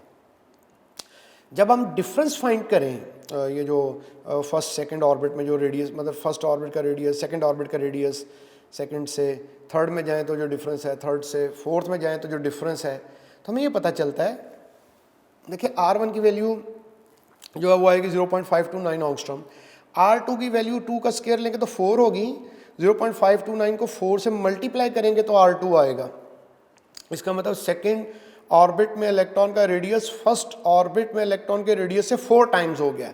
जब हम डिफरेंस फाइंड करें ये जो फर्स्ट सेकंड ऑर्बिट में जो रेडियस, मतलब फर्स्ट ऑर्बिट का रेडियस, सेकंड ऑर्बिट का रेडियस, सेकंड से थर्ड में जाएं तो जो डिफरेंस है, थर्ड से फोर्थ में जाएं तो जो डिफरेंस है, तो हमें ये पता चलता है। देखिए R1 की वैल्यू जो है वो आएगी 0.529 एंगस्ट्रॉम। R2 की वैल्यू 2 का स्क्वायर लेंगे तो 4 होगी, 0.529 को 4 से मल्टीप्लाई करेंगे तो R2 आएगा। इसका मतलब सेकंड ऑर्बिट में इलेक्ट्रॉन का रेडियस फर्स्ट ऑर्बिट में इलेक्ट्रॉन के रेडियस से 4 टाइम्स हो गया।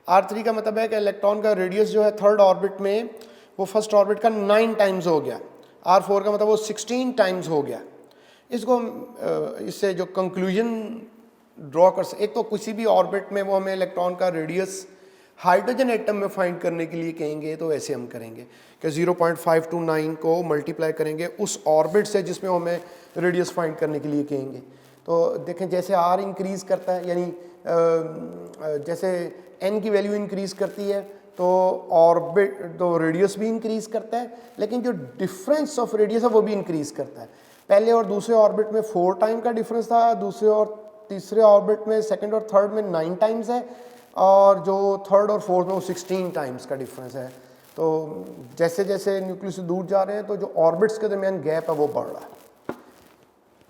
R3 का मतलब है कि इलेक्ट्रॉन का रेडियस जो है थर्ड ऑर्बिट में वो फर्स्ट ऑर्बिट का 9 टाइम्स हो गया। R4 का मतलब वो 16 टाइम्स हो गया। इसको इससे जो कंक्लूजन ड्रॉ कर सकते, एक तो किसी भी ऑर्बिट में वो हमें इलेक्ट्रॉन का रेडियस हाइड्रोजन एटम में फाइंड करने के लिए कहेंगे तो ऐसे हम करेंगे कि 0.529 को मल्टीप्लाई करेंगे उस ऑर्बिट से जिसमें हमें रेडियस फाइंड करने के लिए कहेंगे। तो देखें जैसे R इंक्रीज़ करता है, यानी जैसे n की वैल्यू इंक्रीज़ करती है तो ऑर्बिट तो रेडियस भी इंक्रीज़ करता है, लेकिन जो डिफरेंस ऑफ रेडियस है वो भी इंक्रीज़ करता है। पहले और दूसरे ऑर्बिट में 4 टाइम का डिफरेंस था, दूसरे और तीसरे ऑर्बिट में, सेकंड और थर्ड में 9 टाइम्स है और जो थर्ड और फोर्थ में वो 16 टाइम्स का डिफरेंस है। तो जैसे जैसे न्यूक्लियस से दूर जा रहे हैं तो जो ऑर्बिट्स के दरमियान गैप है वो बढ़ रहा है।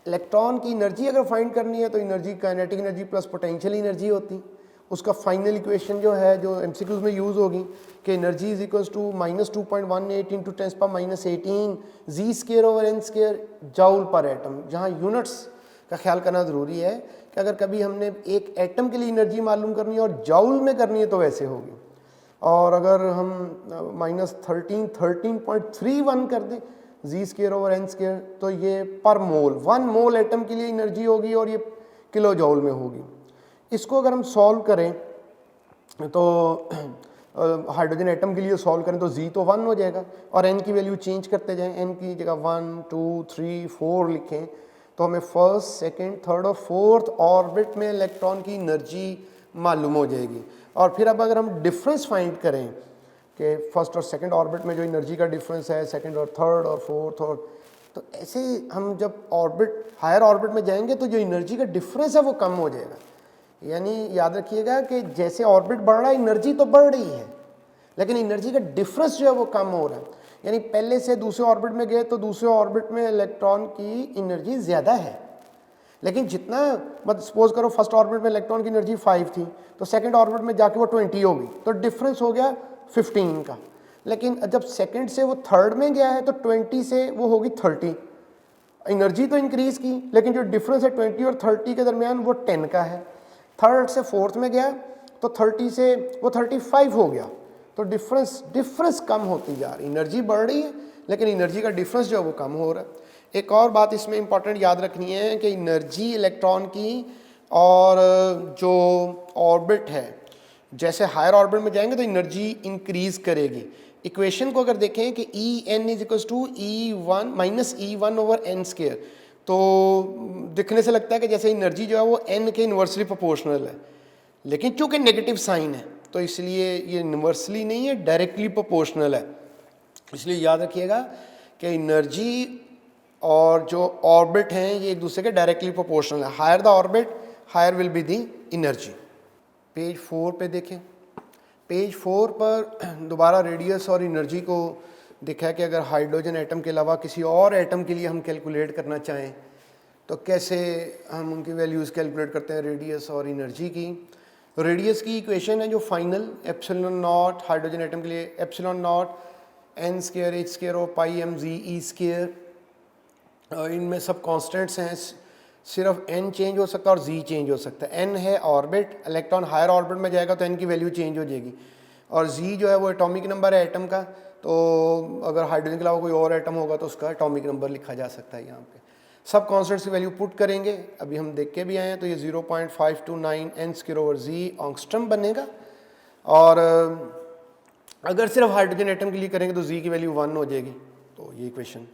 इलेक्ट्रॉन की एनर्जी अगर फाइंड करनी है तो energy kinetic energy plus potential energy होती। उसका फाइनल इक्वेशन जो है जो MCQs में यूज़ होगी कि energy is equals to -2.18 into 10⁻18 Z²/n² joule per atom. जहाँ यूनिट्स का ख्याल करना ज़रूरी है कि अगर कभी हमने एक एटम के लिए एनर्जी मालूम करनी है और जूल में करनी है तो वैसे होगी, और अगर हम -13.31 कर दें Z²/n² तो ये पर मोल, 1 मोल एटम के लिए एनर्जी होगी और ये किलो जूल में होगी। इसको अगर हम सॉल्व करें तो हाइड्रोजन एटम के लिए सॉल्व करें तो Z तो 1 हो जाएगा और n की वैल्यू चेंज करते जाएं, n की जगह 1 2 3 4 लिखें तो हमें फर्स्ट, सेकंड, थर्ड और फोर्थ ऑर्बिट में इलेक्ट्रॉन की एनर्जी मालूम हो जाएगी। और फिर अब अगर हम डिफरेंस फाइंड करें कि फर्स्ट और सेकंड ऑर्बिट में जो एनर्जी का डिफरेंस है, सेकंड और थर्ड और फोर्थ, और तो ऐसे हम जब ऑर्बिट हायर ऑर्बिट में जाएंगे तो जो एनर्जी का डिफरेंस है वो कम हो जाएगा। यानी याद रखिएगा कि जैसे ऑर्बिट बढ़ रहा है एनर्जी तो बढ़ रही है, लेकिन एनर्जी का डिफरेंस जो है वो कम हो रहा है। यानी पहले से दूसरे ऑर्बिट में गए तो दूसरे ऑर्बिट में इलेक्ट्रॉन की एनर्जी ज़्यादा है, लेकिन जितना मतलब सपोज करो फर्स्ट ऑर्बिट में इलेक्ट्रॉन की एनर्जी 5 थी तो सेकंड ऑर्बिट में जाके वो 20 होगी, तो डिफरेंस हो गया 15 का। लेकिन जब सेकंड से वो थर्ड में गया है तो 20 से वो होगी 30। एनर्जी तो इंक्रीज की, लेकिन जो डिफरेंस है 20 और 30 के दरमियान वो 10 का है। थर्ड से फोर्थ में गया तो 30 से वो 35 हो गया, तो डिफरेंस कम होती जा रही, एनर्जी बढ़ रही है लेकिन एनर्जी का डिफरेंस जो है वो कम हो रहा है। एक और बात इसमें इंपॉर्टेंट याद रखनी है कि एनर्जी इलेक्ट्रॉन की और जो ऑर्बिट है, जैसे हायर ऑर्बिट में जाएंगे तो एनर्जी इंक्रीज करेगी। इक्वेशन को अगर देखें कि E n is equal to E1 minus E1 over n square, तो दिखने से लगता है कि जैसे एनर्जी जो है वो एन के इन्वर्सली प्रोपोर्शनल है, लेकिन चूंकि नेगेटिव साइन है तो इसलिए ये इन्वर्सली नहीं है, डायरेक्टली प्रोपोर्शनल है। इसलिए याद रखिएगा कि एनर्जी और जो ऑर्बिट हैं ये एक दूसरे के डायरेक्टली प्रोपोर्शनल है। Higher the orbit higher will be the energy. Page 4 पे देखें। पेज 4 पर दोबारा रेडियस और एनर्जी को देखा है कि अगर हाइड्रोजन एटम के अलावा किसी और एटम के लिए हम कैलकुलेट करना चाहें तो कैसे हम उनकी वैल्यूज़ कैलकुलेट करते हैं रेडियस और एनर्जी की। रेडियस की इक्वेशन है जो final epsilon not hydrogen atom के लिए epsilon not an square H square और पाई एम जी ई स्केयर, इनमें सब कांस्टेंट्स हैं, सिर्फ n चेंज हो सकता है और z चेंज हो सकता है। n है ऑर्बिट, इलेक्ट्रॉन हायर ऑर्बिट में जाएगा तो n की वैल्यू चेंज हो जाएगी, और z जो है वो एटॉमिक नंबर है एटम का, तो अगर हाइड्रोजन के अलावा कोई और एटम होगा तो उसका एटॉमिक नंबर लिखा जा सकता है। यहाँ पे सब कॉन्स्टेंट्स की वैल्यू पुट करेंगे, अभी हम देख के भी आए हैं, तो ये 0.529 n स्क्वायर ओवर z ऑंगस्ट्रम बनेगा। और अगर सिर्फ हाइड्रोजन एटम के लिए करेंगे तो z की वैल्यू 1 हो जाएगी, तो ये इक्वेशन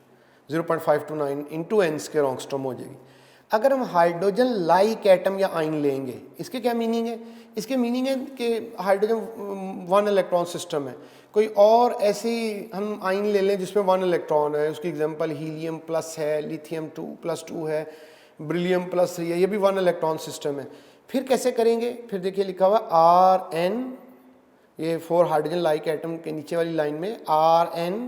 0.529 इंटू एन स्क्वायर ऑंगस्ट्रम हो जाएगी। अगर हम हाइड्रोजन लाइक एटम या आइन लेंगे, इसके क्या मीनिंग है? इसके मीनिंग है कि हाइड्रोजन 1 इलेक्ट्रॉन सिस्टम है, कोई और ऐसी हम आइन ले लें जिसमें 1 इलेक्ट्रॉन है, उसकी एग्जांपल हीलियम प्लस है, लिथियम 2+2 है, ब्रिलियम +3 है, ये भी 1 इलेक्ट्रॉन सिस्टम है। फिर कैसे करेंगे? फिर देखिए लिखा हुआ Rn, ये 4 हाइड्रोजन लाइक एटम के नीचे वाली लाइन में Rn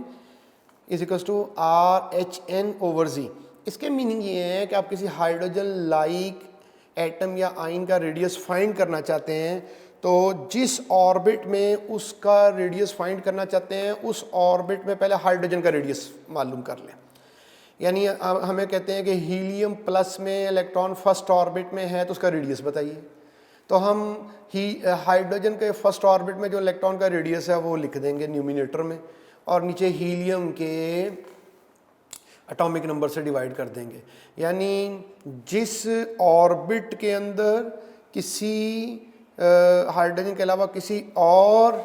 is equal to RHn over Z। इसके मीनिंग ये है कि आप किसी हाइड्रोजन लाइक एटम या आइन का रेडियस फाइंड करना चाहते हैं, तो जिस ऑर्बिट में उसका रेडियस फाइंड करना चाहते हैं उस ऑर्बिट में पहले हाइड्रोजन का रेडियस मालूम कर लें। यानी हमें कहते हैं कि हीलियम प्लस में इलेक्ट्रॉन फर्स्ट ऑर्बिट में है तो उसका रेडियस बताइए, तो हम हाइड्रोजन के फर्स्ट ऑर्बिट में जो इलेक्ट्रॉन का रेडियस है वो लिख देंगे न्यूमिनेटर में, और नीचे हीलियम के एटॉमिक नंबर से डिवाइड कर देंगे। यानी जिस ऑर्बिट के अंदर किसी हाइड्रोजन के अलावा किसी और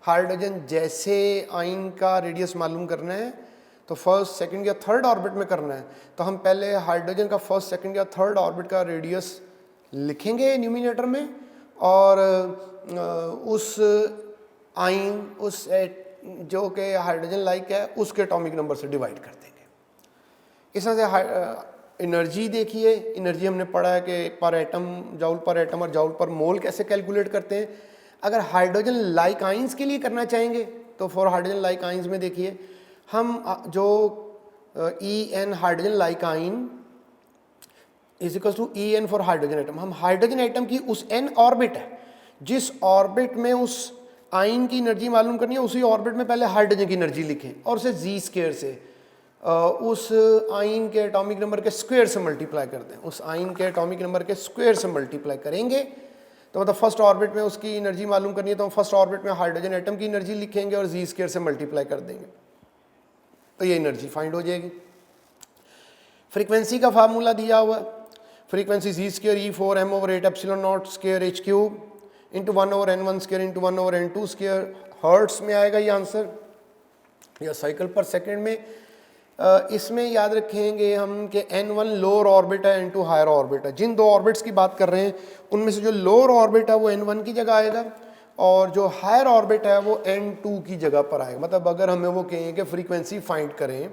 हाइड्रोजन जैसे आइन का रेडियस मालूम करना है तो फर्स्ट, सेकंड या थर्ड ऑर्बिट में करना है, तो हम पहले हाइड्रोजन का फर्स्ट, सेकंड या थर्ड ऑर्बिट का रेडियस लिखेंगे न्यूमिनेटर में, और उस आइन उस जो कि हाइड्रोजन लाइक है उसके एटॉमिक नंबर से डिवाइड कर देंगे। इस तरह से एनर्जी देखिए, एनर्जी हमने पढ़ा है कि पर एटम, जाउल पर एटम और जाउल पर मोल कैसे कैलकुलेट करते हैं। अगर हाइड्रोजन लाइक आइंस के लिए करना चाहेंगे तो फॉर हाइड्रोजन लाइक आइंस में देखिए हम जो En hydrogen like ion is equal to En for hydrogen atom, हम हाइड्रोजन एटम की उस n ऑर्बिट है जिस ऑर्बिट में उस आइन की एनर्जी मालूम करनी है उसी ऑर्बिट में पहले हाइड्रोजन की एनर्जी लिखें और उसे जी स्क्वायर से उस आइन के एटॉमिक नंबर के स्क्वायर से मल्टीप्लाई कर दें। उस आइन के एटॉमिक नंबर के स्क्वायर से मल्टीप्लाई करेंगे तो मतलब फर्स्ट ऑर्बिट में उसकी एनर्जी मालूम करनी है तो हम फर्स्ट ऑर्बिट में हाइड्रोजन एटम की एनर्जी लिखेंगे और जी स्क्वायर से मल्टीप्लाई कर देंगे, तो ये एनर्जी फाइंड हो जाएगी। फ्रीक्वेंसी का फार्मूला दिया हुआ है, frequency Z square E4m over 8 epsilon nought square h cube into 1 over n1 square into 1 over n2 square, hertz में आएगा ये आंसर या साइकिल पर सेकेंड में। इसमें याद रखेंगे हम कि n1 लोअर ऑर्बिट है, n2 हायर ऑर्बिट है। जिन दो ऑर्बिट्स की बात कर रहे हैं उनमें से जो लोअर ऑर्बिट है वो n1 की जगह आएगा और जो हायर ऑर्बिट है वो n2 की जगह पर आएगा। मतलब अगर हमें वो कहें कि फ्रीक्वेंसी फाइंड करें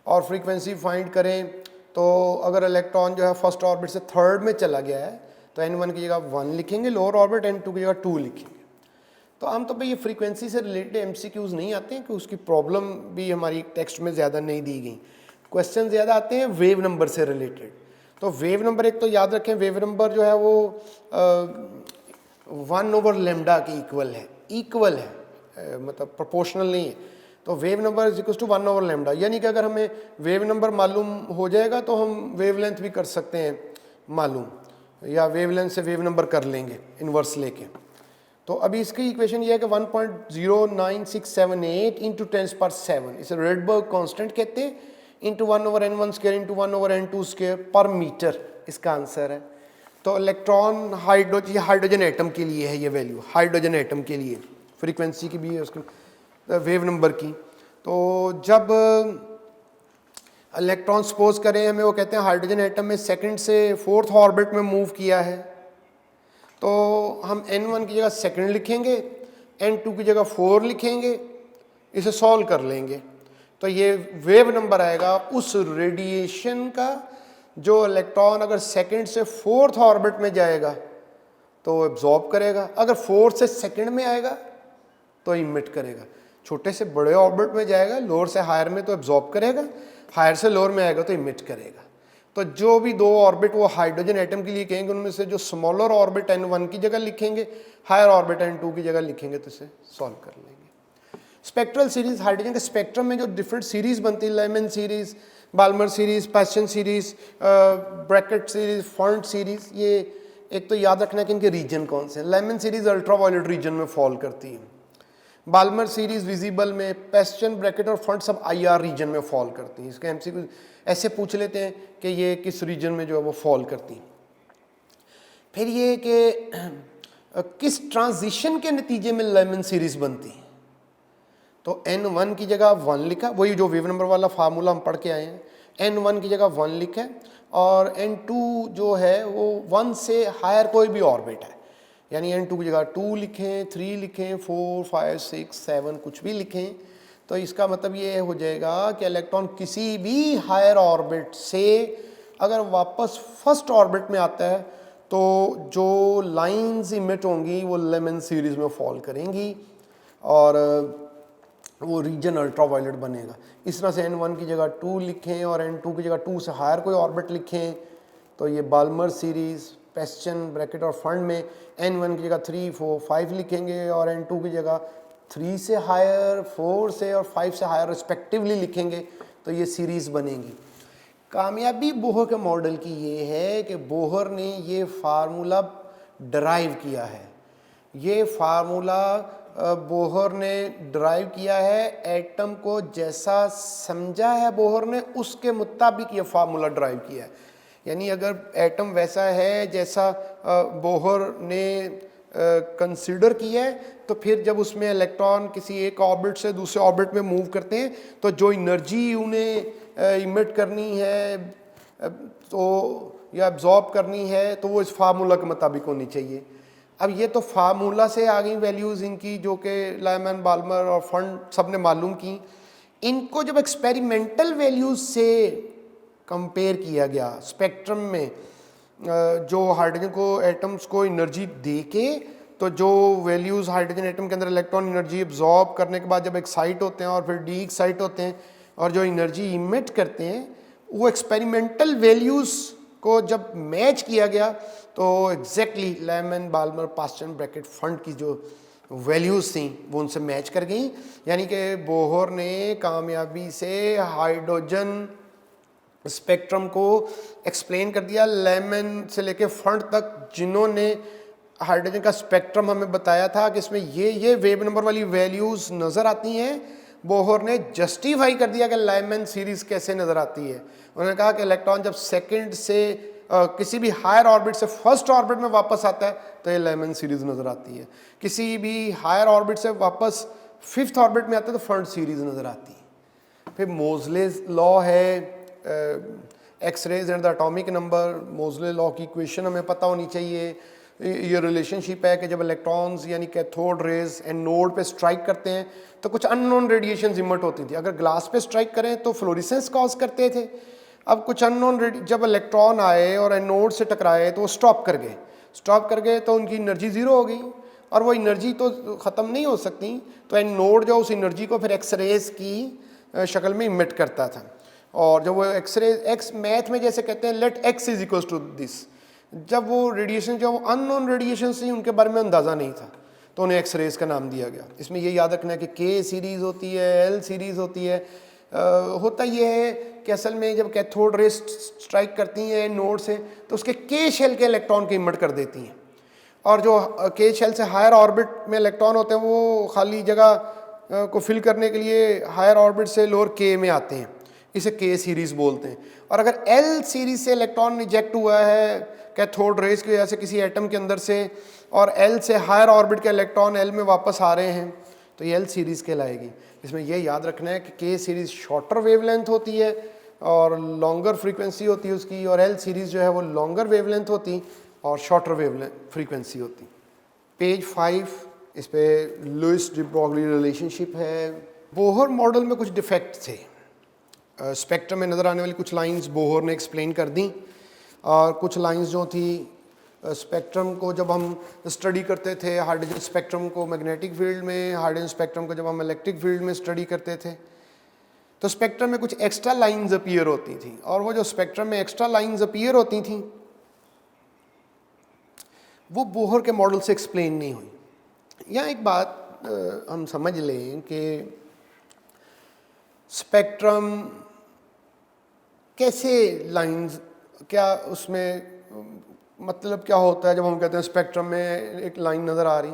और फ्रीक्वेंसी फाइंड करें तो अगर इलेक्ट्रॉन जो है फर्स्ट ऑर्बिट से थर्ड में चला गया है तो n1 की जगह 1 लिखेंगे लोअर ऑर्बिट, n2 की जगह 2 लिखेंगे। तो आम तौर पे ये फ्रीक्वेंसी से रिलेटेड एमसीक्यूज़ नहीं आते हैं कि उसकी प्रॉब्लम भी हमारी टेक्स्ट में ज़्यादा नहीं दी गई। क्वेश्चन ज़्यादा आते हैं वेव नंबर से रिलेटेड। तो वेव नंबर एक तो याद रखें, वेव नंबर जो है वो 1/λ के इक्वल है, मतलब प्रोपोर्शनल नहीं है। तो wave number is equal to 1/λ, यानी कि अगर हमें वेव नंबर मालूम हो जाएगा तो हम वेव लेंथ भी कर सकते हैं मालूम, या वेव लेंथ से वेव नंबर कर लेंगे इन्वर्स लेके। तो अभी इसकी इक्वेशन ये है कि 1.09678 इंटू 10⁻⁷ इसे रेडबर्ग कांस्टेंट कहते हैं, इंटू 1/n1² इंटू 1/n2² पर मीटर इसका आंसर है। तो इलेक्ट्रॉन हाइड्रोजन एटम के लिए है ये वैल्यू, हाइड्रोजन एटम के लिए फ्रीक्वेंसी की भी है उसकी वेव नंबर की। तो जब इलेक्ट्रॉन सपोज करें हमें वो कहते हैं हाइड्रोजन एटम में सेकंड से फोर्थ ऑर्बिट में मूव किया है, तो हम n1 की जगह सेकंड लिखेंगे, n2 की जगह 4 लिखेंगे, इसे सॉल्व कर लेंगे तो ये वेव नंबर आएगा उस रेडिएशन का जो इलेक्ट्रॉन अगर सेकंड से फोर्थ ऑर्बिट में जाएगा तो एब्जॉर्ब करेगा, अगर फोर्थ से सेकंड में आएगा तो इमिट करेगा। छोटे से बड़े ऑर्बिट में जाएगा, लोअर से हायर में तो एब्जॉर्ब करेगा, हायर से लोअर में आएगा तो इमिट करेगा। तो जो भी दो ऑर्बिट वो हाइड्रोजन एटम के लिए कहेंगे उनमें से जो स्मॉलर ऑर्बिट n1 की जगह लिखेंगे, हायर ऑर्बिट n2 की जगह लिखेंगे तो इसे सॉल्व कर लेंगे। स्पेक्ट्रल सीरीज, हाइड्रोजन के स्पेक्ट्रम में जो डिफरेंट सीरीज बनती है, Lyman series, Balmer series, Paschen series, Brackett series, Pfund series, ये एक तो याद रखना कि इनके रीजन कौन से हैं। लेमन सीरीज अल्ट्रावायलेट रीजन में फॉल करती है, बाल्मर सीरीज विजिबल में, पास्चन, ब्रैकेट और फॉन्ट सब IR रीजन में फॉल करती हैं। इसके MCQ ऐसे पूछ लेते हैं कि ये किस रीजन में जो है वो फॉल करती हैं। फिर ये कि किस ट्रांजिशन के नतीजे में लेमन सीरीज बनती है। तो n1 की जगह 1 लिखा, वही जो वेव नंबर वाला फार्मूला हम पढ़ के आए हैं, n1 की जगह 1 लिखा है और n2 जो है वो 1 से हायर कोई भी ऑर्बिट है, यानी n2 की जगह 2 लिखें, 3 लिखें, 4, 5, 6, 7 कुछ भी लिखें। तो इसका मतलब ये हो जाएगा कि इलेक्ट्रॉन किसी भी हायर ऑर्बिट से अगर वापस फर्स्ट ऑर्बिट में आता है तो जो लाइंस इमिट होंगी वो लेमन सीरीज में फॉल करेंगी और वो रीजन अल्ट्रावायलेट बनेगा। इस तरह से n1 की जगह 2 लिखें और n2 की जगह 2 से हायर कोई ऑर्बिट लिखें तो ये बाल्मर सीरीज, पास्चन, ब्रैकेट और फंड में n1 की जगह 3, 4, 5 लिखेंगे और n2 की जगह 3 से हायर, 4 से और 5 से हायर रिस्पेक्टिवली लिखेंगे तो ये सीरीज बनेगी। कामयाबी बोहर के मॉडल की ये है कि बोहर ने ये फार्मूला डराइव किया है। ये फार्मूला बोहर ने ड्राइव किया है, एटम को जैसा समझा है बोहर ने उसके मुताबिक ये फार्मूला ड्राइव किया है। यानी अगर एटम वैसा है जैसा बोहर ने कंसीडर किया है तो फिर जब उसमें इलेक्ट्रॉन किसी एक ऑर्बिट से दूसरे ऑर्बिट में मूव करते हैं तो जो एनर्जी उन्हें इमिट करनी है तो या एब्जॉर्ब करनी है तो वो इस फार्मूला के मुताबिक होनी चाहिए। अब ये तो फार्मूला से आ गई वैल्यूज़ इनकी जो कि लायमन, बाल्मर और फंड सब ने मालूम की। इनको जब एक्सपेरिमेंटल वैल्यूज़ से कंपेयर किया गया स्पेक्ट्रम में जो हाइड्रोजन को एटम्स को एनर्जी दे के, तो जो वैल्यूज़ हाइड्रोजन एटम के अंदर इलेक्ट्रॉन एनर्जी एब्जॉर्ब करने के बाद जब एक्साइट होते हैं और फिर डी एक्साइट होते हैं और जो एनर्जी इमिट करते हैं वो एक्सपेरिमेंटल वैल्यूज़ को जब मैच किया गया तो exactly Lyman, Balmer, Paschen, Brackett, Pfund की जो वैल्यूज़ थी वो उनसे मैच कर गई। यानी कि बोहर ने कामयाबी से हाइड्रोजन स्पेक्ट्रम को एक्सप्लेन कर दिया। लायमन से लेके फंड तक जिन्होंने हाइड्रोजन का स्पेक्ट्रम हमें बताया था कि इसमें ये वेव नंबर वाली वैल्यूज़ नज़र आती हैं, बोहर ने जस्टिफाई कर दिया कि लायमन सीरीज़ कैसे नज़र आती है। उन्होंने कहा कि इलेक्ट्रॉन जब सेकंड से किसी भी हायर ऑर्बिट से फर्स्ट ऑर्बिट में वापस आता है तो ये लायमन सीरीज़ नज़र आती है, किसी भी हायर ऑर्बिट से वापस फिफ्थ ऑर्बिट में आता है तो फंड सीरीज़ नज़र आती है। फिर मोजलेस लॉ है, X rays and the atomic number, Moseley law की इक्वेशन हमें पता होनी चाहिए। ये रिलेशनशिप है कि जब इलेक्ट्रॉन्स यानी कैथोड रेज एंड नोड पे स्ट्राइक करते हैं तो कुछ अननोन रेडिएशन इमिट होती थी। अगर ग्लास पे स्ट्राइक करें तो फ्लोरेसेंस कॉज करते थे। अब कुछ अननोन जब इलेक्ट्रॉन आए और एनोड से टकराए तो वो स्टॉप कर गए तो उनकी एनर्जी ज़ीरो हो गई, और वो एनर्जी तो ख़त्म नहीं हो सकती, तो एनोड जो उस एनर्जी को फिर एक्सरेज की शक्ल में इमिट करता था। और जब वो एक्सरेज, एक्स मैथ में जैसे कहते हैं let x is equal to this, जब वो रेडिएशन जो अननोन रेडिएशन थी उनके बारे में अंदाज़ा नहीं था तो उन्हें एक्स रेज का नाम दिया गया। इसमें ये याद रखना है कि के सीरीज़ होती है, एल सीरीज़ होती है। होता ये है कि असल में जब कैथोड रेज स्ट्राइक करती हैं नोड से तो उसके के शेल के इलेक्ट्रॉन को इमिट कर देती हैं, और जो के शेल से हायर ऑर्बिट में इलेक्ट्रॉन होते हैं वो खाली जगह को फिल करने के लिए हायर ऑर्बिट से लोअर के में आते हैं, इसे के सीरीज़ बोलते हैं। और अगर एल सीरीज़ से इलेक्ट्रॉन रिजेक्ट हुआ है कैथोड रेज की वजह से किसी एटम के अंदर से, और एल से हायर ऑर्बिट के इलेक्ट्रॉन एल में वापस आ रहे हैं, तो ये एल सीरीज़ कहलाएगी। इसमें यह याद रखना है कि के सीरीज़ शॉर्टर वेवलेंथ होती है और लॉन्गर फ्रीक्वेंसी होती है उसकी, और एल सीरीज़ जो है वो लॉन्गर वेवलेंथ होती और शॉर्टर वेवलेंथ फ्रीक्वेंसी होती। पेज 5, इस पे लुईस डी ब्रॉगली रिलेशनशिप है। बोहर मॉडल में कुछ डिफेक्ट थे। स्पेक्ट्रम में नज़र आने वाली कुछ लाइंस बोहर ने एक्सप्लेन कर दी, और कुछ लाइंस जो थी स्पेक्ट्रम को जब हम स्टडी करते थे, हाइड्रोजन स्पेक्ट्रम को मैग्नेटिक फील्ड में, हाइड्रोजन स्पेक्ट्रम को जब हम इलेक्ट्रिक फील्ड में स्टडी करते थे, तो स्पेक्ट्रम में कुछ एक्स्ट्रा लाइंस अपीयर होती थी, और वो जो स्पेक्ट्रम में एक्स्ट्रा लाइंस अपीयर होती थी वो बोहर के मॉडल से एक्सप्लेन नहीं हुई। यहाँ एक बात हम समझ लें कि स्पेक्ट्रम कैसे लाइंस, क्या उसमें मतलब क्या होता है जब हम कहते हैं स्पेक्ट्रम में एक लाइन नज़र आ रही।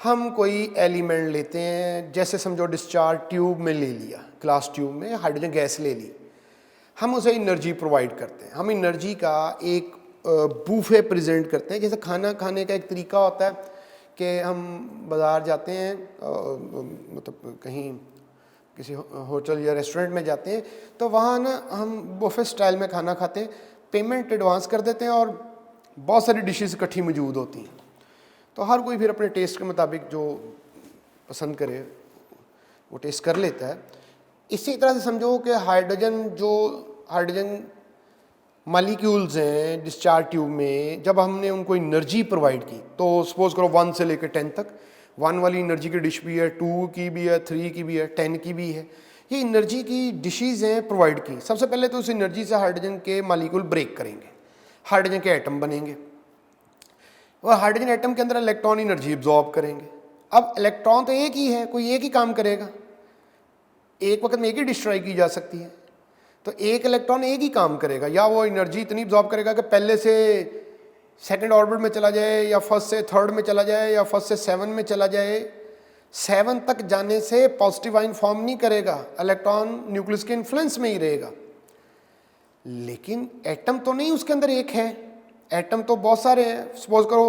हम कोई एलिमेंट लेते हैं, जैसे समझो डिस्चार्ज ट्यूब में ले लिया, ग्लास ट्यूब में हाइड्रोजन गैस ले ली, हम उसे एनर्जी प्रोवाइड करते हैं। हम एनर्जी का एक बूफे प्रेजेंट करते हैं। जैसे खाना खाने का एक तरीका होता है कि हम बाज़ार जाते हैं, मतलब कहीं किसी होटल या रेस्टोरेंट में जाते हैं, तो वहाँ ना हम बुफे स्टाइल में खाना खाते हैं, पेमेंट एडवांस कर देते हैं और बहुत सारी डिशेस इकट्ठी मौजूद होती हैं, तो हर कोई फिर अपने टेस्ट के मुताबिक जो पसंद करे वो टेस्ट कर लेता है। इसी तरह से समझो कि हाइड्रोजन मालिक्यूल्स हैं डिस्चार्ज ट्यूब में, जब हमने उनको एनर्जी प्रोवाइड की, तो सपोज करो 1 से लेकर 10 तक, 1 वाली एनर्जी की डिश भी है, 2 की भी है, 3 की भी है, 10 की भी है। ये एनर्जी की डिशेज़ हैं प्रोवाइड की। सबसे पहले तो उस एनर्जी से हाइड्रोजन के मालिक्यूल ब्रेक करेंगे, हाइड्रोजन के एटम बनेंगे, और हाइड्रोजन एटम के अंदर इलेक्ट्रॉन एनर्जी एब्जॉर्ब करेंगे। अब इलेक्ट्रॉन तो एक ही है, कोई एक ही काम करेगा, एक वक्त में एक ही डिस्ट्रॉय की जा सकती है, तो एक इलेक्ट्रॉन एक ही काम करेगा, या वो एनर्जी इतनी एब्जॉर्ब करेगा कि पहले से सेकंड ऑर्बिट में चला जाए, या फर्स्ट से थर्ड में चला जाए, या फर्स्ट से 7 में चला जाए। 7 तक जाने से पॉजिटिव आयन फॉर्म नहीं करेगा, इलेक्ट्रॉन न्यूक्लियस के इन्फ्लुएंस में ही रहेगा। लेकिन एटम तो नहीं उसके अंदर एक है, एटम तो बहुत सारे हैं। सपोज करो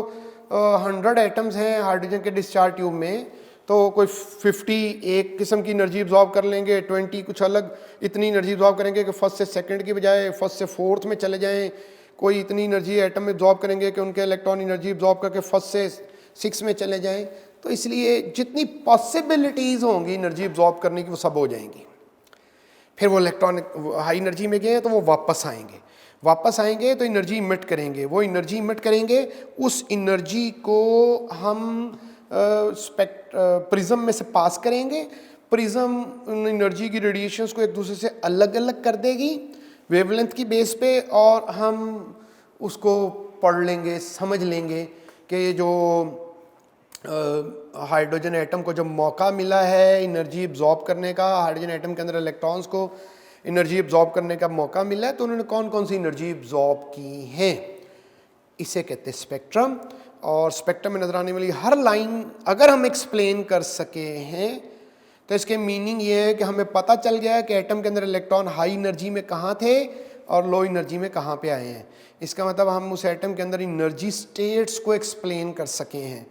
100 एटम्स हैं हाइड्रोजन के डिस्चार्ज ट्यूब में, तो कोई 50 एक किस्म की एनर्जी एब्जॉर्ब कर लेंगे, 20 कुछ अलग इतनी एनर्जी एब्जॉर्ब करेंगे कि फर्स्ट से सेकंड की बजाय फर्स्ट से फोर्थ में चले जाएं। कोई इतनी एनर्जी एटम में एब्जॉर्ब करेंगे कि उनके इलेक्ट्रॉन एनर्जी एब्जॉर्ब करके फर्स्ट से 6 में चले जाएं। तो इसलिए जितनी पॉसिबिलिटीज़ होंगी एनर्जी एब्जॉर्ब करने की वो सब हो जाएंगी। फिर वो इलेक्ट्रॉन हाई एनर्जी में गए तो वो वापस आएंगे तो एनर्जी इमिट करेंगे, वो एनर्जी इमिट करेंगे, उस एनर्जी को हम प्रिज्म में से पास करेंगे। प्रिज्म उन एनर्जी की रेडिएशंस को एक दूसरे से अलग अलग कर देगी वेवलेंथ की बेस पे, और हम उसको पढ़ लेंगे, समझ लेंगे कि जो हाइड्रोजन एटम को जब मौका मिला है एनर्जी एब्जॉर्ब करने का, हाइड्रोजन एटम के अंदर इलेक्ट्रॉन्स को एनर्जी एब्जॉर्ब करने का मौका मिला है, तो उन्होंने कौन कौन सी एनर्जी एब्जॉर्ब की है, इसे कहते हैं स्पेक्ट्रम। और स्पेक्ट्रम में नजर आने वाली हर लाइन अगर हम एक्सप्लेन कर सके हैं तो इसके मीनिंग ये है कि हमें पता चल गया है कि एटम के अंदर इलेक्ट्रॉन हाई एनर्जी में कहाँ थे और लो एनर्जी में कहाँ पे आए हैं। इसका मतलब हम उस एटम के अंदर एनर्जी स्टेट्स को एक्सप्लेन कर सके हैं,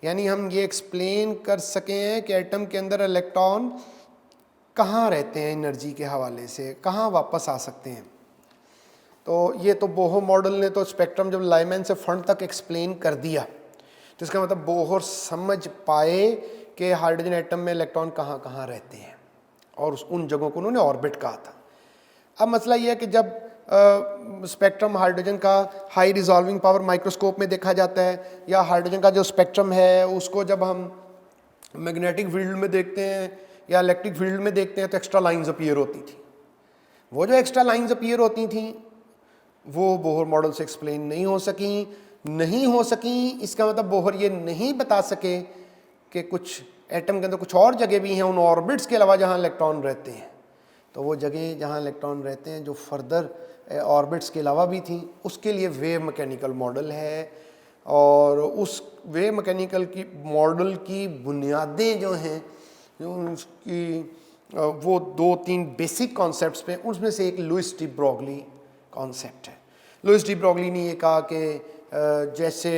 यानी हम ये एक्सप्लेन कर सके हैं कि एटम के अंदर इलेक्ट्रॉन कहाँ रहते हैं एनर्जी के हवाले से, कहाँ वापस आ सकते हैं। तो ये तो बोहर मॉडल ने तो स्पेक्ट्रम जब लाइमैन से फंड तक एक्सप्लेन कर दिया, तो इसका मतलब बोहर समझ पाए कि हाइड्रोजन एटम में इलेक्ट्रॉन कहाँ कहाँ रहते हैं और उन जगहों को उन्होंने ऑर्बिट कहा था। अब मसला ये है कि जब स्पेक्ट्रम हाइड्रोजन का हाई रिजॉल्विंग पावर माइक्रोस्कोप में देखा जाता है, या हाइड्रोजन का जो स्पेक्ट्रम है उसको जब हम मैग्नेटिक फील्ड में देखते हैं या इलेक्ट्रिक फील्ड में देखते हैं, तो एक्स्ट्रा लाइंस अपीयर होती थी। वो जो एक्स्ट्रा लाइंस अपीयर होती थी वो बोहर मॉडल से एक्सप्लेन नहीं हो सकी। इसका मतलब बोहर ये नहीं बता सके कि कुछ एटम के अंदर कुछ और जगह भी हैं उन ऑर्बिट्स के अलावा जहाँ इलेक्ट्रॉन रहते हैं। तो वो जगह जहाँ इलेक्ट्रॉन रहते हैं जो फर्दर ऑर्बिट्स के अलावा भी थी, उसके लिए वेव मैकेनिकल मॉडल है। और उस वेव मैकेनिकल की मॉडल की बुनियादें जो हैं, जो उसकी वो 2-3 बेसिक कॉन्सेप्ट्स पे, उसमें से एक लुइस डी ब्रोगली कॉन्सेप्ट है। लुइस डी ब्रोगली ने ये कहा कि जैसे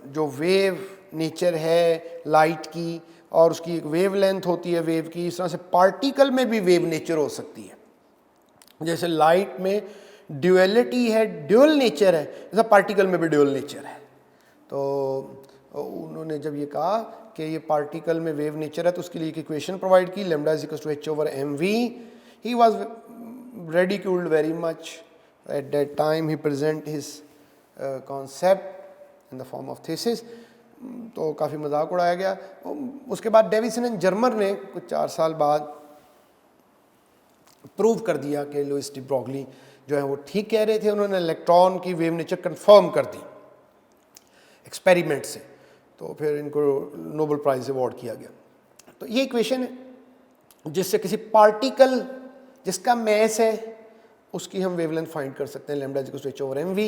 जो वेव नेचर है लाइट की और उसकी एक वेव लेंथ होती है वेव की, इस तरह से पार्टिकल में भी वेव नेचर हो सकती है। जैसे लाइट में ड्यूअलिटी है, ड्यूअल नेचर है, ऐसा पार्टिकल में भी ड्यूअल नेचर है। तो उन्होंने जब ये कहा कि ये पार्टिकल में वेव नेचर है, तो उसके लिए एक इक्वेशन प्रोवाइड की, lambda is equal to h/mv। He was ridiculed very much at that time. He present his concept in the form of thesis. तो काफ़ी मजाक उड़ाया गया। उसके बाद डेविसन एंड जर्मर ने कुछ 4 साल बाद प्रूव कर दिया कि लुइस डी ब्रोगली जो है वो ठीक कह रहे थे। उन्होंने इलेक्ट्रॉन की वेव नेचर कंफर्म कर दी एक्सपेरिमेंट से, तो फिर इनको नोबेल प्राइज अवार्ड किया गया। तो ये इक्वेशन है जिससे किसी पार्टिकल जिसका मैस है उसकी हम वेवलेंथ फाइंड कर सकते हैं, lambda is equal to h/mv।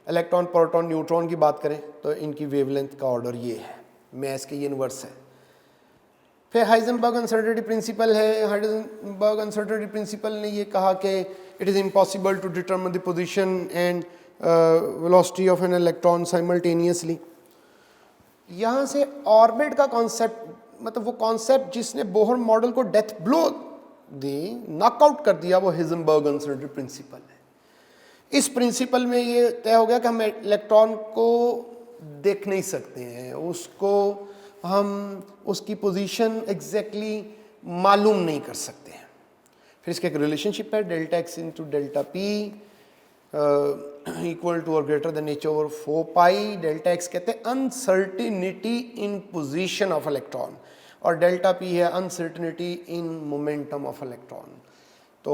Electron, proton, neutron की बात करें तो इनकी वेवलेंथ का ऑर्डर ये है, मैस के ये इनवर्स है। फिर हाइजेनबर्ग अनसर्टेनिटी प्रिंसिपल है। हाइजेनबर्ग अनसर्टेनिटी प्रिंसिपल ने ये कहा कि it is impossible to determine the position and velocity of an electron simultaneously. यहाँ से ऑर्बिट का कॉन्सेप्ट, मतलब वो कॉन्सेप्ट जिसने बोहर मॉडल को डेथ ब्लो दी, नॉकआउट कर दिया, वो हाइजेनबर्ग अनसर्टेनिटी प्रिंसिपल है। इस प्रिंसिपल में ये तय हो गया कि हम इलेक्ट्रॉन को देख नहीं सकते हैं, उसको हम उसकी पोजीशन एग्जैक्टली मालूम नहीं कर सकते हैं। फिर इसका एक रिलेशनशिप है, delta x into delta p equal to और greater than h/4 pi. Delta x कहते हैं uncertainty in position of electron और डेल्टा पी है uncertainty in momentum of electron. तो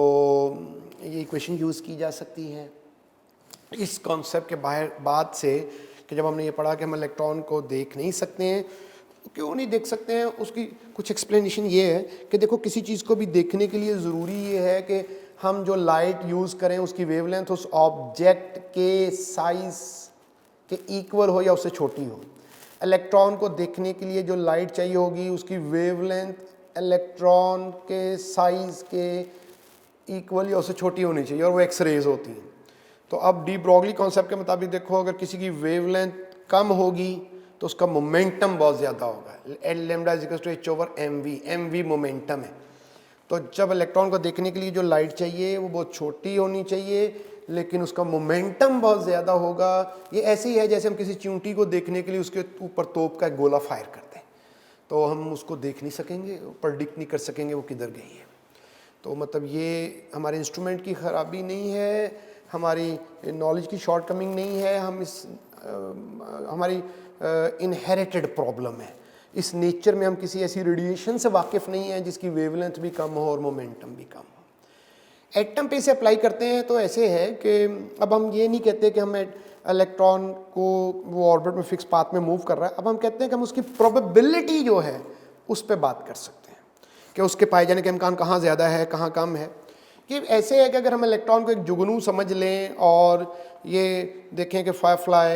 ये इक्वेशन यूज़ की जा सकती है इस कॉन्सेप्ट के बाद से कि जब हमने ये पढ़ा कि हम इलेक्ट्रॉन को देख नहीं सकते हैं। क्यों नहीं देख सकते हैं, उसकी कुछ एक्सप्लेनेशन ये है कि देखो, किसी चीज़ को भी देखने के लिए ज़रूरी ये है कि हम जो लाइट यूज़ करें उसकी वेवलेंथ उस ऑब्जेक्ट के साइज़ के इक्वल हो या उससे छोटी हो। इलेक्ट्रॉन को देखने के लिए जो लाइट चाहिए होगी उसकी वेवलेंथ इलेक्ट्रॉन के साइज़ के इक्वल या उससे छोटी होनी चाहिए, और वो एक्सरेज होती हैं। तो अब डी ब्रोगली कॉन्सेप्ट के मुताबिक देखो, अगर किसी की वेवलेंथ कम होगी तो उसका मोमेंटम बहुत ज़्यादा होगा। Lambda is equal to h/mv, mv momentum है। तो जब इलेक्ट्रॉन को देखने के लिए जो लाइट चाहिए वो बहुत छोटी होनी चाहिए, लेकिन उसका मोमेंटम बहुत ज़्यादा होगा। ये ऐसे ही है जैसे हम किसी चींटी को देखने के लिए उसके ऊपर तोप का एक गोला फायर करते हैं, तो हम उसको देख नहीं सकेंगे, प्रेडिक्ट नहीं कर सकेंगे वो किधर गई है। तो मतलब ये हमारे इंस्ट्रूमेंट की ख़राबी नहीं है, हमारी नॉलेज की शॉर्टकमिंग नहीं है, हमारी इनहेरिटेड प्रॉब्लम है। इस नेचर में हम किसी ऐसी रेडिएशन से वाकिफ़ नहीं है जिसकी वेवलेंथ भी कम हो और मोमेंटम भी कम हो। एटम पे से अप्लाई करते हैं तो ऐसे है कि अब हम ये नहीं कहते कि हम इलेक्ट्रॉन को वो ऑर्बिट में फिक्स पाथ में मूव कर रहा है। अब हम कहते हैं कि हम उसकी प्रोबेबिलिटी जो है उस पर बात कर सकते हैं कि उसके पाए जाने का इम्कान कहाँ ज़्यादा है, कहाँ कम है। कि ऐसे है कि अगर हम इलेक्ट्रॉन को एक जुगनू समझ लें और ये देखें कि फायरफ्लाई,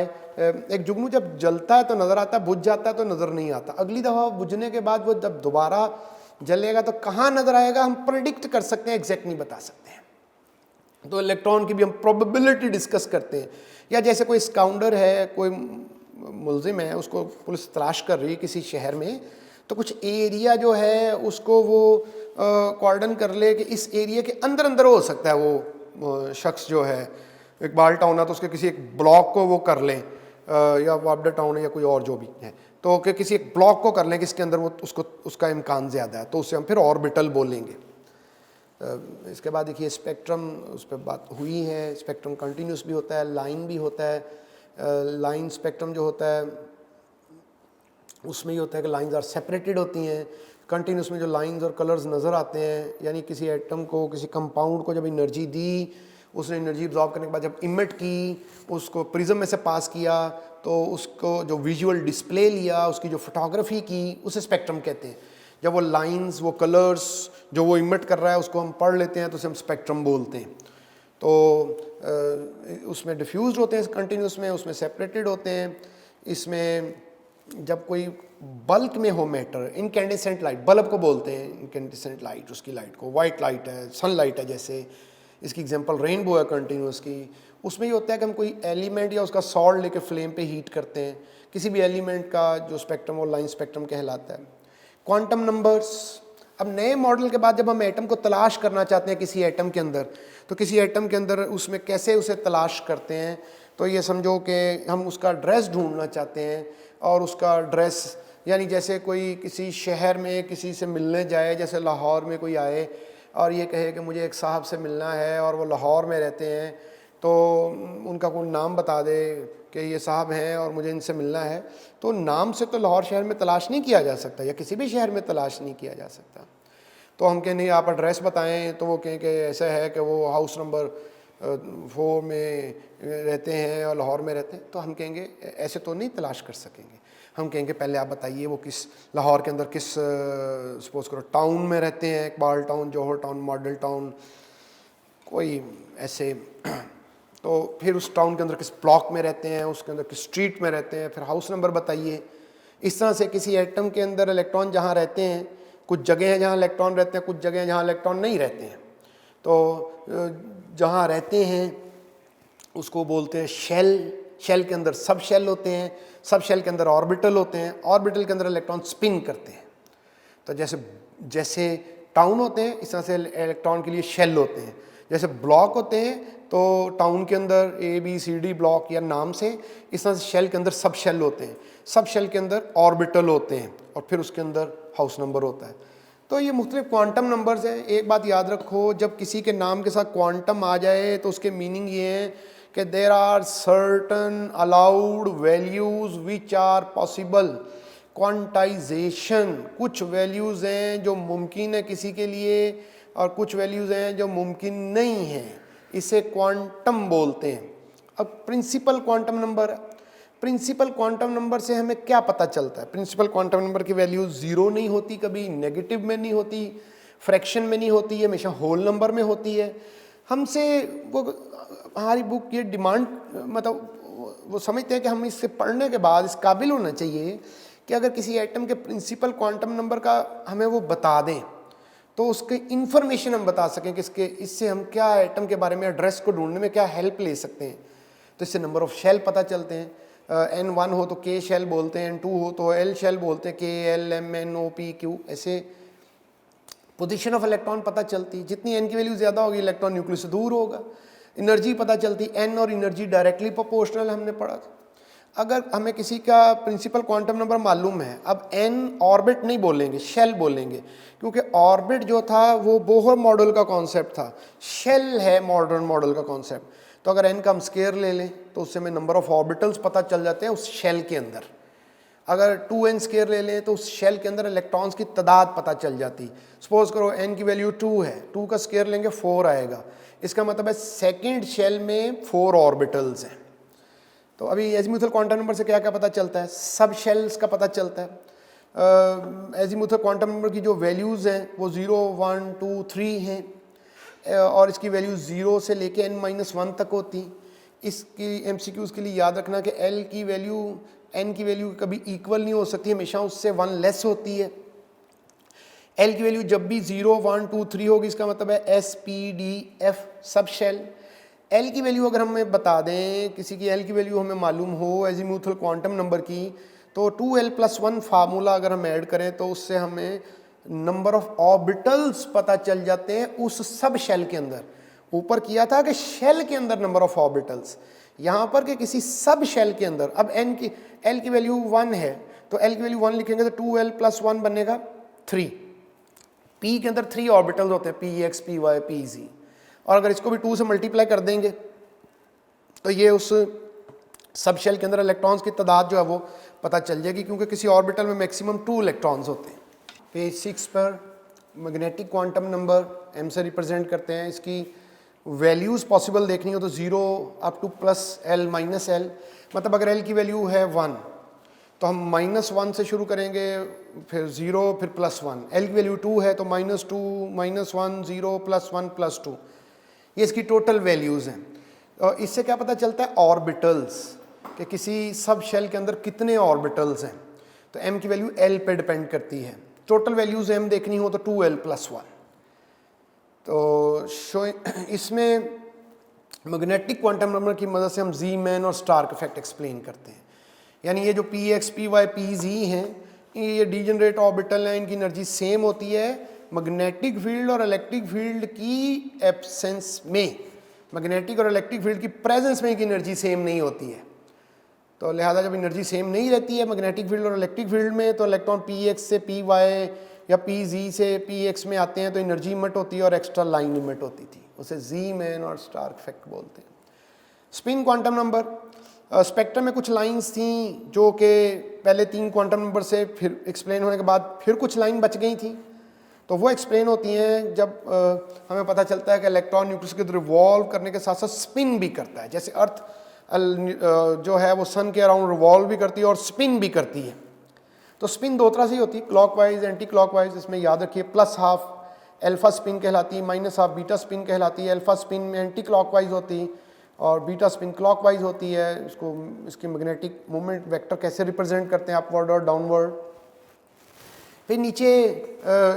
एक जुगनू जब जलता है तो नज़र आता है, बुझ जाता है तो नज़र नहीं आता। अगली दफ़ा बुझने के बाद वो जब दोबारा जलेगा तो कहाँ नज़र आएगा हम प्रेडिक्ट कर सकते हैं, एग्जैक्ट नहीं बता सकते हैं। तो इलेक्ट्रॉन की भी हम प्रोबेबिलिटी डिस्कस करते हैं। या जैसे कोई स्काउंडर है, कोई मुलजिम है, उसको पुलिस तलाश कर रही है किसी शहर में, तो कुछ एरिया जो है उसको वो कॉर्डन कर ले कि इस एरिया के अंदर अंदर हो सकता है वो शख्स जो है, एक बाल टाउन है तो उसके किसी एक ब्लॉक को वो कर लें, या वापडा टाउन है या कोई और जो भी है, तो कि किसी एक ब्लॉक को कर लें कि इसके अंदर वो उसको उसका इम्कान ज़्यादा है, तो उससे हम फिर ऑर्बिटल बोलेंगे। इसके बाद देखिए स्पेक्ट्रम, उस पर बात हुई है। स्पेक्ट्रम कंटिन्यूस भी होता है, लाइन भी होता है। लाइन स्पेक्ट्रम जो होता है उसमें ये होता है कि लाइंस आर सेपरेटेड होती हैं। कंटिन्यूस में जो लाइंस और कलर्स नज़र आते हैं, यानी किसी एटम को, किसी कंपाउंड को जब एनर्जी दी, उसने एनर्जी एब्जॉर्ब करने के बाद जब इमिट की, उसको प्रिज्म में से पास किया, तो उसको जो विजुअल डिस्प्ले लिया, उसकी जो फोटोग्राफी की, उसे स्पेक्ट्रम कहते हैं। जब वो लाइंस, वो कलर्स जो वो इमिट कर रहा है उसको हम पढ़ लेते हैं तो उसे हम स्पेक्ट्रम बोलते हैं। तो उसमें डिफ्यूज्ड होते हैं कंटिन्यूस में, उसमें सेपरेटेड होते हैं। इसमें जब कोई बल्क में हो मैटर, इनकैंडेसेंट लाइट, बल्ब को बोलते हैं इनकैंडेसेंट लाइट, उसकी लाइट को, वाइट लाइट है, सनलाइट है जैसे, इसकी एग्जांपल रेनबो है कंटिन्यूस की। उसमें ये होता है कि हम कोई एलिमेंट या उसका सॉल्ट लेके फ्लेम पे हीट करते हैं, किसी भी एलिमेंट का जो स्पेक्ट्रम और लाइन स्पेक्ट्रम कहलाता है। क्वांटम नंबर्स, अब नए मॉडल के बाद जब हम एटम को तलाश करना चाहते हैं किसी एटम के अंदर, तो किसी एटम के अंदर उसमें कैसे उसे तलाश करते हैं, तो ये समझो कि हम उसका एड्रेस ढूंढना चाहते हैं, और उसका एड्रेस यानी जैसे कोई किसी शहर में किसी से मिलने जाए, जैसे लाहौर में कोई आए और ये कहे कि मुझे एक साहब से मिलना है और वो लाहौर में रहते हैं, तो उनका कोई नाम बता दे कि ये साहब हैं और मुझे इनसे मिलना है, तो नाम से तो लाहौर शहर में तलाश नहीं किया जा सकता, या किसी भी शहर में तलाश नहीं किया जा सकता। तो हम कहें नहीं आप एड्रेस बताएं, तो वो कहें कि ऐसा है कि वो हाउस नंबर 4 में रहते हैं और लाहौर में रहते हैं, तो हम कहेंगे ऐसे तो नहीं तलाश कर सकेंगे। हम कहेंगे पहले आप बताइए वो किस लाहौर के अंदर किस सपोज करो टाउन में रहते हैं, इकबाल टाउन, जौहर टाउन, मॉडल टाउन, कोई ऐसे, तो फिर उस टाउन के अंदर किस ब्लॉक में रहते हैं, उसके अंदर किस स्ट्रीट में रहते हैं, फिर हाउस नंबर बताइए। इस तरह से किसी एटम के अंदर इलेक्ट्रॉन जहाँ रहते हैं, कुछ जगह हैं जहाँ इलेक्ट्रॉन रहते हैं, कुछ जगह हैं जहाँ इलेक्ट्रॉन नहीं रहते हैं, तो जहाँ रहते हैं उसको बोलते हैं शेल। शेल के अंदर सब शेल होते हैं, सब शेल के अंदर ऑर्बिटल होते हैं, ऑर्बिटल के अंदर इलेक्ट्रॉन स्पिन करते हैं। तो जैसे जैसे टाउन होते हैं इस तरह से इलेक्ट्रॉन के लिए शेल होते हैं। जैसे ब्लॉक होते हैं तो टाउन के अंदर ABCD ब्लॉक या नाम से, इस तरह से शेल के अंदर सब शेल होते हैं, सब शेल के अंदर ऑर्बिटल होते हैं, और फिर उसके अंदर हाउस नंबर होता है। तो ये मुख्तलिफ क्वांटम नंबर्स हैं। एक बात याद रखो, जब किसी के नाम के साथ क्वांटम आ जाए तो उसके मीनिंग ये है कि there are certain allowed values which are possible quantisation. कुछ वैल्यूज़ हैं जो मुमकिन है किसी के लिए, और कुछ वैल्यूज़ हैं जो मुमकिन नहीं हैं, इसे क्वांटम बोलते हैं। अब principal quantum number, principal quantum number से हमें क्या पता चलता है? प्रिंसिपल क्वांटम नंबर की वैल्यू 0 नहीं होती, कभी नेगेटिव में नहीं होती, फ्रैक्शन में नहीं होती है, हमेशा होल नंबर में होती है। हमसे वो हमारी बुक ये डिमांड, मतलब वो समझते हैं कि हम इससे पढ़ने के बाद इस काबिल होना चाहिए कि अगर किसी एटम के प्रिंसिपल क्वांटम नंबर का हमें वो बता दें तो उसके इन्फॉर्मेशन हम बता सकें कि इससे हम क्या एटम के बारे में एड्रेस को ढूंढने में क्या हेल्प ले सकते हैं। तो इससे नंबर ऑफ शेल पता चलते हैं। N1 हो तो K शेल बोलते हैं, N2 हो तो L शेल बोलते हैं, KLMNOPQ, ऐसे पोजीशन ऑफ इलेक्ट्रॉन पता चलती। जितनी N की वैल्यू ज़्यादा होगी इलेक्ट्रॉन न्यूक्लियस से दूर होगा। एनर्जी पता चलती, N और एनर्जी डायरेक्टली प्रोपोर्शनल, हमने पढ़ा था। अगर हमें किसी का प्रिंसिपल क्वांटम नंबर मालूम है, अब N ऑर्बिट नहीं बोलेंगे, शेल बोलेंगे, क्योंकि ऑर्बिट जो था वो बोहर मॉडल का कॉन्सेप्ट था, शेल है मॉडर्न मॉडल का कॉन्सेप्ट। तो अगर N का हम स्केयर ले लें तो उससे हमें नंबर ऑफ ऑर्बिटल्स पता चल जाते हैं उस शेल के अंदर। अगर 2N स्केयर ले लें तो उस शेल के अंदर इलेक्ट्रॉन्स की तादाद पता चल जाती। सपोज करो N की वैल्यू 2 है, 2 का स्केयर लेंगे 4 आएगा, इसका मतलब है सेकेंड शेल में 4 ऑर्बिटल्स हैं। तो अभी एजीमुथल क्वांटम नंबर से क्या क्या पता चलता है? सब शेल्स का पता चलता है। एजीमुथल क्वांटम नंबर की जो वैल्यूज़ हैं वो 0, 1, 2, 3 हैं, और इसकी वैल्यू 0 से लेके N-1 तक होती। इसकी MCQs के लिए याद रखना कि L की वैल्यू N की वैल्यू कभी इक्वल नहीं हो सकती, हमेशा उससे 1 लेस होती है। L की वैल्यू जब भी 0, 1, 2, 3 होगी, इसका मतलब है S, P, D, F सब शेल। L की वैल्यू अगर हमें बता दें, किसी की L की वैल्यू हमें मालूम हो एजीमुथल क्वांटम नंबर की, तो 2l+1 फार्मूला अगर हम ऐड करें तो उससे हमें नंबर ऑफ ऑर्बिटल्स पता चल जाते हैं उस सब शेल के अंदर। ऊपर किया था कि शेल के अंदर नंबर ऑफ ऑर्बिटल्स, यहाँ पर कि किसी सब शेल के अंदर। अब एल की वैल्यू 1 है तो एल की वैल्यू 1 लिखेंगे तो 2l+1 बनेगा 3। पी के अंदर 3 ऑर्बिटल्स होते हैं, p x, p y, p z. और अगर इसको भी 2 से मल्टीप्लाई कर देंगे तो ये उस सब शेल के अंदर इलेक्ट्रॉन्स की तादाद जो है वो पता चल जाएगी, क्योंकि किसी ऑर्बिटल में मैक्सिमम 2 इलेक्ट्रॉन्स होते हैं। पेज 6 पर मैग्नेटिक क्वांटम नंबर m से रिप्रेजेंट करते हैं। इसकी वैल्यूज़ पॉसिबल देखनी हो तो 0 अप टू +l -l, मतलब अगर l की वैल्यू है 1 तो हम -1 से शुरू करेंगे, फिर 0, फिर +1। l की वैल्यू 2 है तो -2, -1, 0, +1, +2, ये इसकी टोटल वैल्यूज़ हैं। और इससे क्या पता चलता है? ऑर्बिटल्स, कि किसी सब शेल के अंदर कितने ऑर्बिटल्स हैं। तो m की वैल्यू l पे डिपेंड करती है। टोटल वैल्यूज़ m देखनी हो तो 2l+1। तो इसमें मैग्नेटिक क्वांटम नंबर की मदद से हम जी मैन और स्टार्क इफेक्ट एक्सप्लेन करते हैं। यानी ये जो p x, p y, p z हैं, ये डीजनरेट ऑर्बिटल हैं, इनकी एनर्जी सेम होती है मैग्नेटिक फील्ड और इलेक्ट्रिक फील्ड की एब्सेंस में। मैग्नेटिक और इलेक्ट्रिक फील्ड की प्रेजेंस में इनकी एनर्जी सेम नहीं होती है। तो लिहाजा जब एनर्जी सेम नहीं रहती है मैग्नेटिक फील्ड और इलेक्ट्रिक फील्ड में, तो इलेक्ट्रॉन पी एक्स से पी वाई या पी जी से पी एक्स में आते हैं तो एनर्जी इमिट होती है और एक्स्ट्रा लाइन इमिट होती थी। उसे जी मैन और स्टार्क इफेक्ट बोलते हैं। स्पिन क्वांटम नंबर, स्पेक्ट्रम में कुछ लाइंस थी जो कि पहले 3 क्वांटम नंबर से फिर एक्सप्लेन होने के बाद फिर कुछ लाइन बच गई थी, तो वो एक्सप्लेन होती हैं जब हमें पता चलता है कि इलेक्ट्रॉन न्यूक्लियस के रिवॉल्व करने के साथ साथ स्पिन भी करता है। जैसे अर्थ जो है वो सन के अराउंड रिवॉल्व भी करती है और स्पिन भी करती है। तो स्पिन 2 तरह से होती है, क्लॉकवाइज, एंटी क्लॉकवाइज। इसमें याद रखिए +½ अल्फा स्पिन कहलाती है, -½ बीटा स्पिन कहलाती है। अल्फा स्पिन में एंटी क्लॉकवाइज होती है और बीटा स्पिन क्लॉकवाइज होती है। इसकी मैग्नेटिक मूवमेंट वेक्टर कैसे रिप्रेजेंट करते हैं, अपवर्ड और डाउनवर्ड। फिर नीचे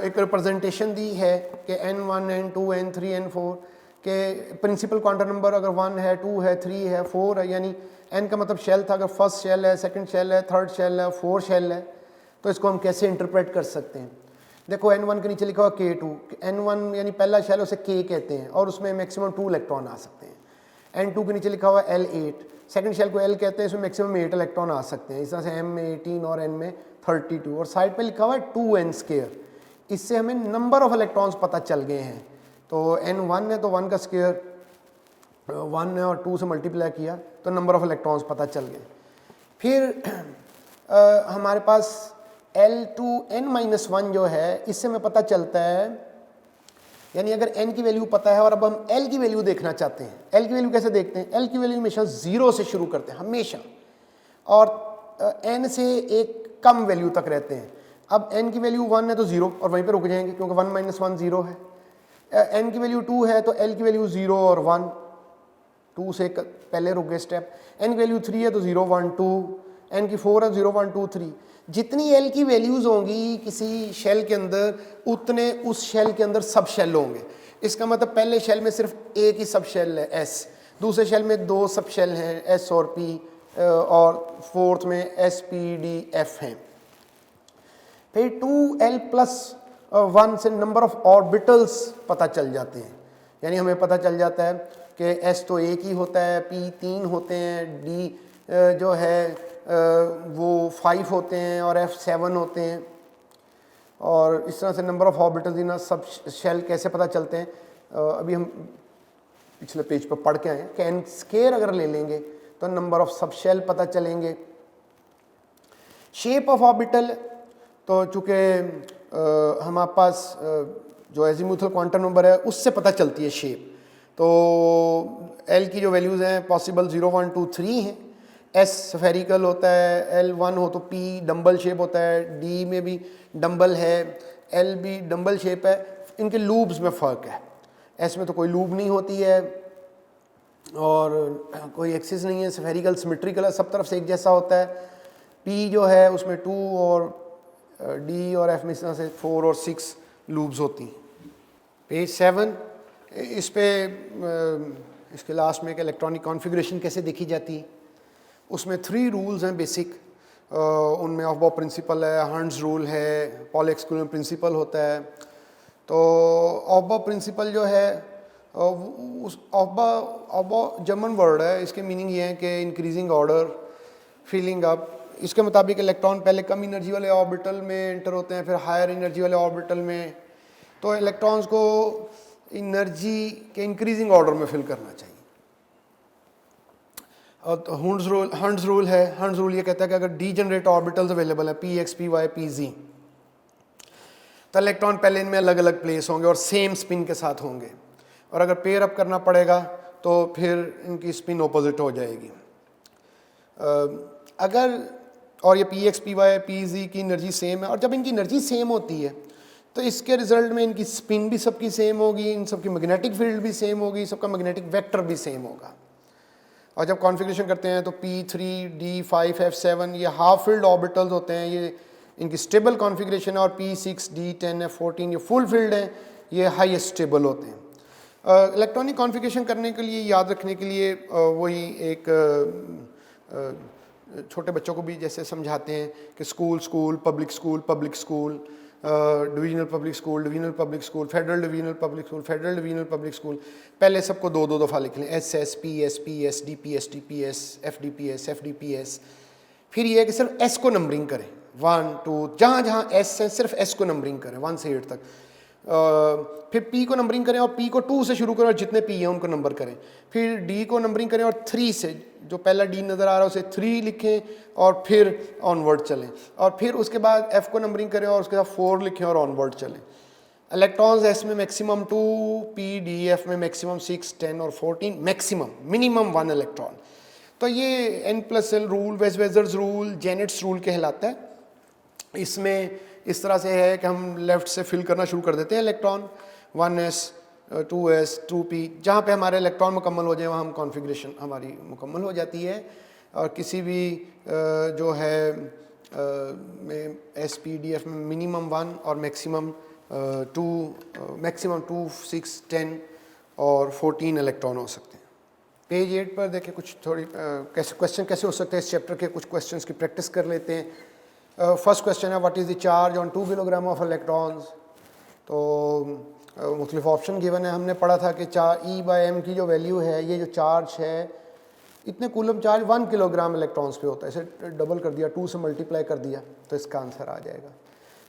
एक रिप्रेजेंटेशन दी है कि n1, n2, n3, n4 के प्रिंसिपल क्वांटम नंबर अगर 1 है, 2 है, 3 है, 4 है, यानी n का मतलब शेल था, अगर फर्स्ट शेल है, सेकंड शेल है, थर्ड शेल है, 4 शेल है, तो इसको हम कैसे इंटरप्रेट कर सकते हैं। देखो n1 के नीचे लिखा हुआ K2, n1 यानी पहला शेल उसे K कहते हैं और उसमें मैक्सिमम 2 इलेक्ट्रॉन आ सकते हैं। n2 के नीचे लिखा हुआ L8, सेकंड शेल को L कहते हैं, इसमें मैक्सिमम 8 इलेक्ट्रॉन आ सकते हैं। इस तरह से m में 18 और n में 32, और साइड पे लिखा हुआ है 2n²। इससे हमें नंबर ऑफ इलेक्ट्रॉन्स पता चल गए हैं। तो n1 है तो 1 का स्क्वायर 1 है और 2 से मल्टीप्लाई किया तो नंबर ऑफ इलेक्ट्रॉन्स पता चल गए। फिर हमारे पास L2n-1 जो है, इससे हमें पता चलता है, यानी अगर n की वैल्यू पता है और अब हम L की वैल्यू देखना चाहते हैं। L की वैल्यू कैसे देखते हैं? L की वैल्यू हमेशा 0 से शुरू करते हैं हमेशा, और n से एक कम वैल्यू तक रहते हैं। अब n की वैल्यू 1 है तो 0 और वहीं पे रुक जाएंगे, क्योंकि 1 - 1 0 है। n की वैल्यू 2 है तो L की वैल्यू 0 और 1, 2 से पहले रुक गए स्टेप। n की वैल्यू 3 है तो 0 1 2, n की 4 है 0 1 2 3। जितनी L की वैल्यूज़ होंगी किसी शेल के अंदर, उतने उस शेल के अंदर सब शेल होंगे। इसका मतलब पहले शेल में सिर्फ एक ही सब शेल है S, दूसरे शेल में 2 सब शेल हैं S और P, और फोर्थ में S P D F हैं। फिर 2l+1 से नंबर ऑफ ऑर्बिटल्स पता चल जाते हैं। यानी हमें पता चल जाता है कि S तो एक ही होता है, P 3 होते हैं, D जो है वो 5 होते हैं और F 7 होते हैं। और इस तरह से नंबर ऑफ ऑर्बिटल्स इन सब शेल कैसे पता चलते हैं, अभी हम पिछले पेज पर पढ़ के आए हैं कि n² अगर ले लेंगे तो नंबर ऑफ सब शेल पता चलेंगे। शेप ऑफ ऑर्बिटल, तो चूँकि हमारे पास जो एजीमुथल क्वांटम नंबर है उससे पता चलती है शेप। तो L की जो वैल्यूज़ हैं पॉसिबल 0 1 2 3 हैं। S स्फेरिकल होता है, L1 हो तो P डम्बल शेप होता है, D में भी डम्बल है, L भी डम्बल शेप है। इनके लूब्स में फ़र्क है। S में तो कोई लूब नहीं होती है और कोई एक्सिस नहीं है, स्फेरिकल सिमेट्रिकल है, सब तरफ से एक जैसा होता है। P जो है उसमें 2 और D और F में इस तरह से 4 और 6 लूब्स होती हैं। पेज 7, इस पे इसके लास्ट में एक इलेक्ट्रॉनिक कॉन्फ़िगरेशन कैसे देखी जाती है, उसमें 3 रूल्स हैं बेसिक। उनमें ऑफबॉ प्रिंसिपल है, हंड्स रूल है, पॉल एक्सक्लूजन प्रिंसिपल होता है। तो ऑफबॉ प्रिंसिपल जो है उस ऑफबॉ जर्मन वर्ड है, इसके मीनिंग ये है कि इंक्रीजिंग ऑर्डर, फिलिंग अप। इसके मुताबिक इलेक्ट्रॉन पहले कम एनर्जी वाले ऑर्बिटल में एंटर होते हैं, फिर हायर एनर्जी वाले ऑर्बिटल में। तो इलेक्ट्रॉन्स को एनर्जी के इंक्रीजिंग ऑर्डर में फिल करना चाहिए। और तो हंड्स रूल है। हंड्स रूल ये कहता है कि अगर डीजनरेट ऑर्बिटल्स अवेलेबल है, p x, p y, p z, तो इलेक्ट्रॉन पहले इनमें अलग अलग प्लेस होंगे और सेम स्पिन के साथ होंगे, और अगर पेयर अप करना पड़ेगा तो फिर इनकी स्पिन ऑपोजिट हो जाएगी। अगर और ये p x, p y, p z की एनर्जी सेम है, और जब इनकी एनर्जी सेम होती है तो इसके रिजल्ट में इनकी स्पिन भी सबकी सेम होगी, इन सबकी मैग्नेटिक फील्ड भी सेम होगी, सबका मैग्नेटिक वेक्टर भी सेम होगा। और जब कॉन्फ़िगरेशन करते हैं तो P3, D5, F7 ये हाफ फील्ड ऑर्बिटल्स होते हैं, ये इनकी स्टेबल कॉन्फ़िगरेशन है, और P6, D10, F14 ये फुल फील्ड हैं, ये हाईएस्ट स्टेबल होते हैं। इलेक्ट्रॉनिक कॉन्फ़िगरेशन करने के लिए, याद रखने के लिए वही एक छोटे बच्चों को भी जैसे समझाते हैं कि school school, public school, public school, divisional public school, divisional public school, federal divisional public school, federal divisional public school. पहले सबको दो दो दफ़ा लिख लें, S S, P S, P S, D P S, D P S, F D P S, F D P S. फिर ये है कि सिर्फ एस को नंबरिंग करें, 1 2, जहाँ जहाँ एस है सिर्फ एस को नंबरिंग करें 1 से 8 तक। फिर पी को नंबरिंग करें और पी को 2 से शुरू करें और जितने पी हैं उनको नंबर करें। फिर डी को नंबरिंग करें और 3 से, जो पहला डी नज़र आ रहा है उसे 3 लिखें और फिर ऑनवर्ड चलें। और फिर उसके बाद एफ को नंबरिंग करें और उसके बाद 4 लिखें और ऑनवर्ड चलें। इलेक्ट्रॉन्स एस में मैक्सिमम 2, पी डी एफ में मैक्सिमम 6, 10 और 14, मैक्सिमम मिनिमम 1 इलेक्ट्रॉन। तो ये n+l रूल, वेज़वेज़र्स रूल, जेनेट्स रूल कहलाता है। इसमें इस तरह से है कि हम लेफ़्ट से फिल करना शुरू कर देते हैं इलेक्ट्रॉन, 1s, 2s, 2p, जहाँ पे हमारे इलेक्ट्रॉन मुकम्मल हो जाए वहाँ हम कॉन्फ़िगरेशन हमारी मुकम्मल हो जाती है। और किसी भी जो है में SPDF में मिनिमम 1 और मैक्सिमम 2, 6, 10 और 14 इलेक्ट्रॉन हो सकते हैं। पेज 8 पर देखें, कुछ थोड़ी कैसे क्वेश्चन कैसे हो सकते हैं इस चैप्टर के, कुछ क्वेश्चंस की प्रैक्टिस कर लेते हैं। फर्स्ट क्वेश्चन है, what is the charge on 2 kilogram of electrons. तो मुख्तलिफ ऑप्शन गिवन है। हमने पढ़ा था कि E/m की जो वैल्यू है, ये जो चार्ज है, इतने कूलम चार्ज 1 किलोग्राम इलेक्ट्रॉन्स पे होता है। इसे डबल कर दिया, 2 से मल्टीप्लाई कर दिया तो इसका आंसर आ जाएगा।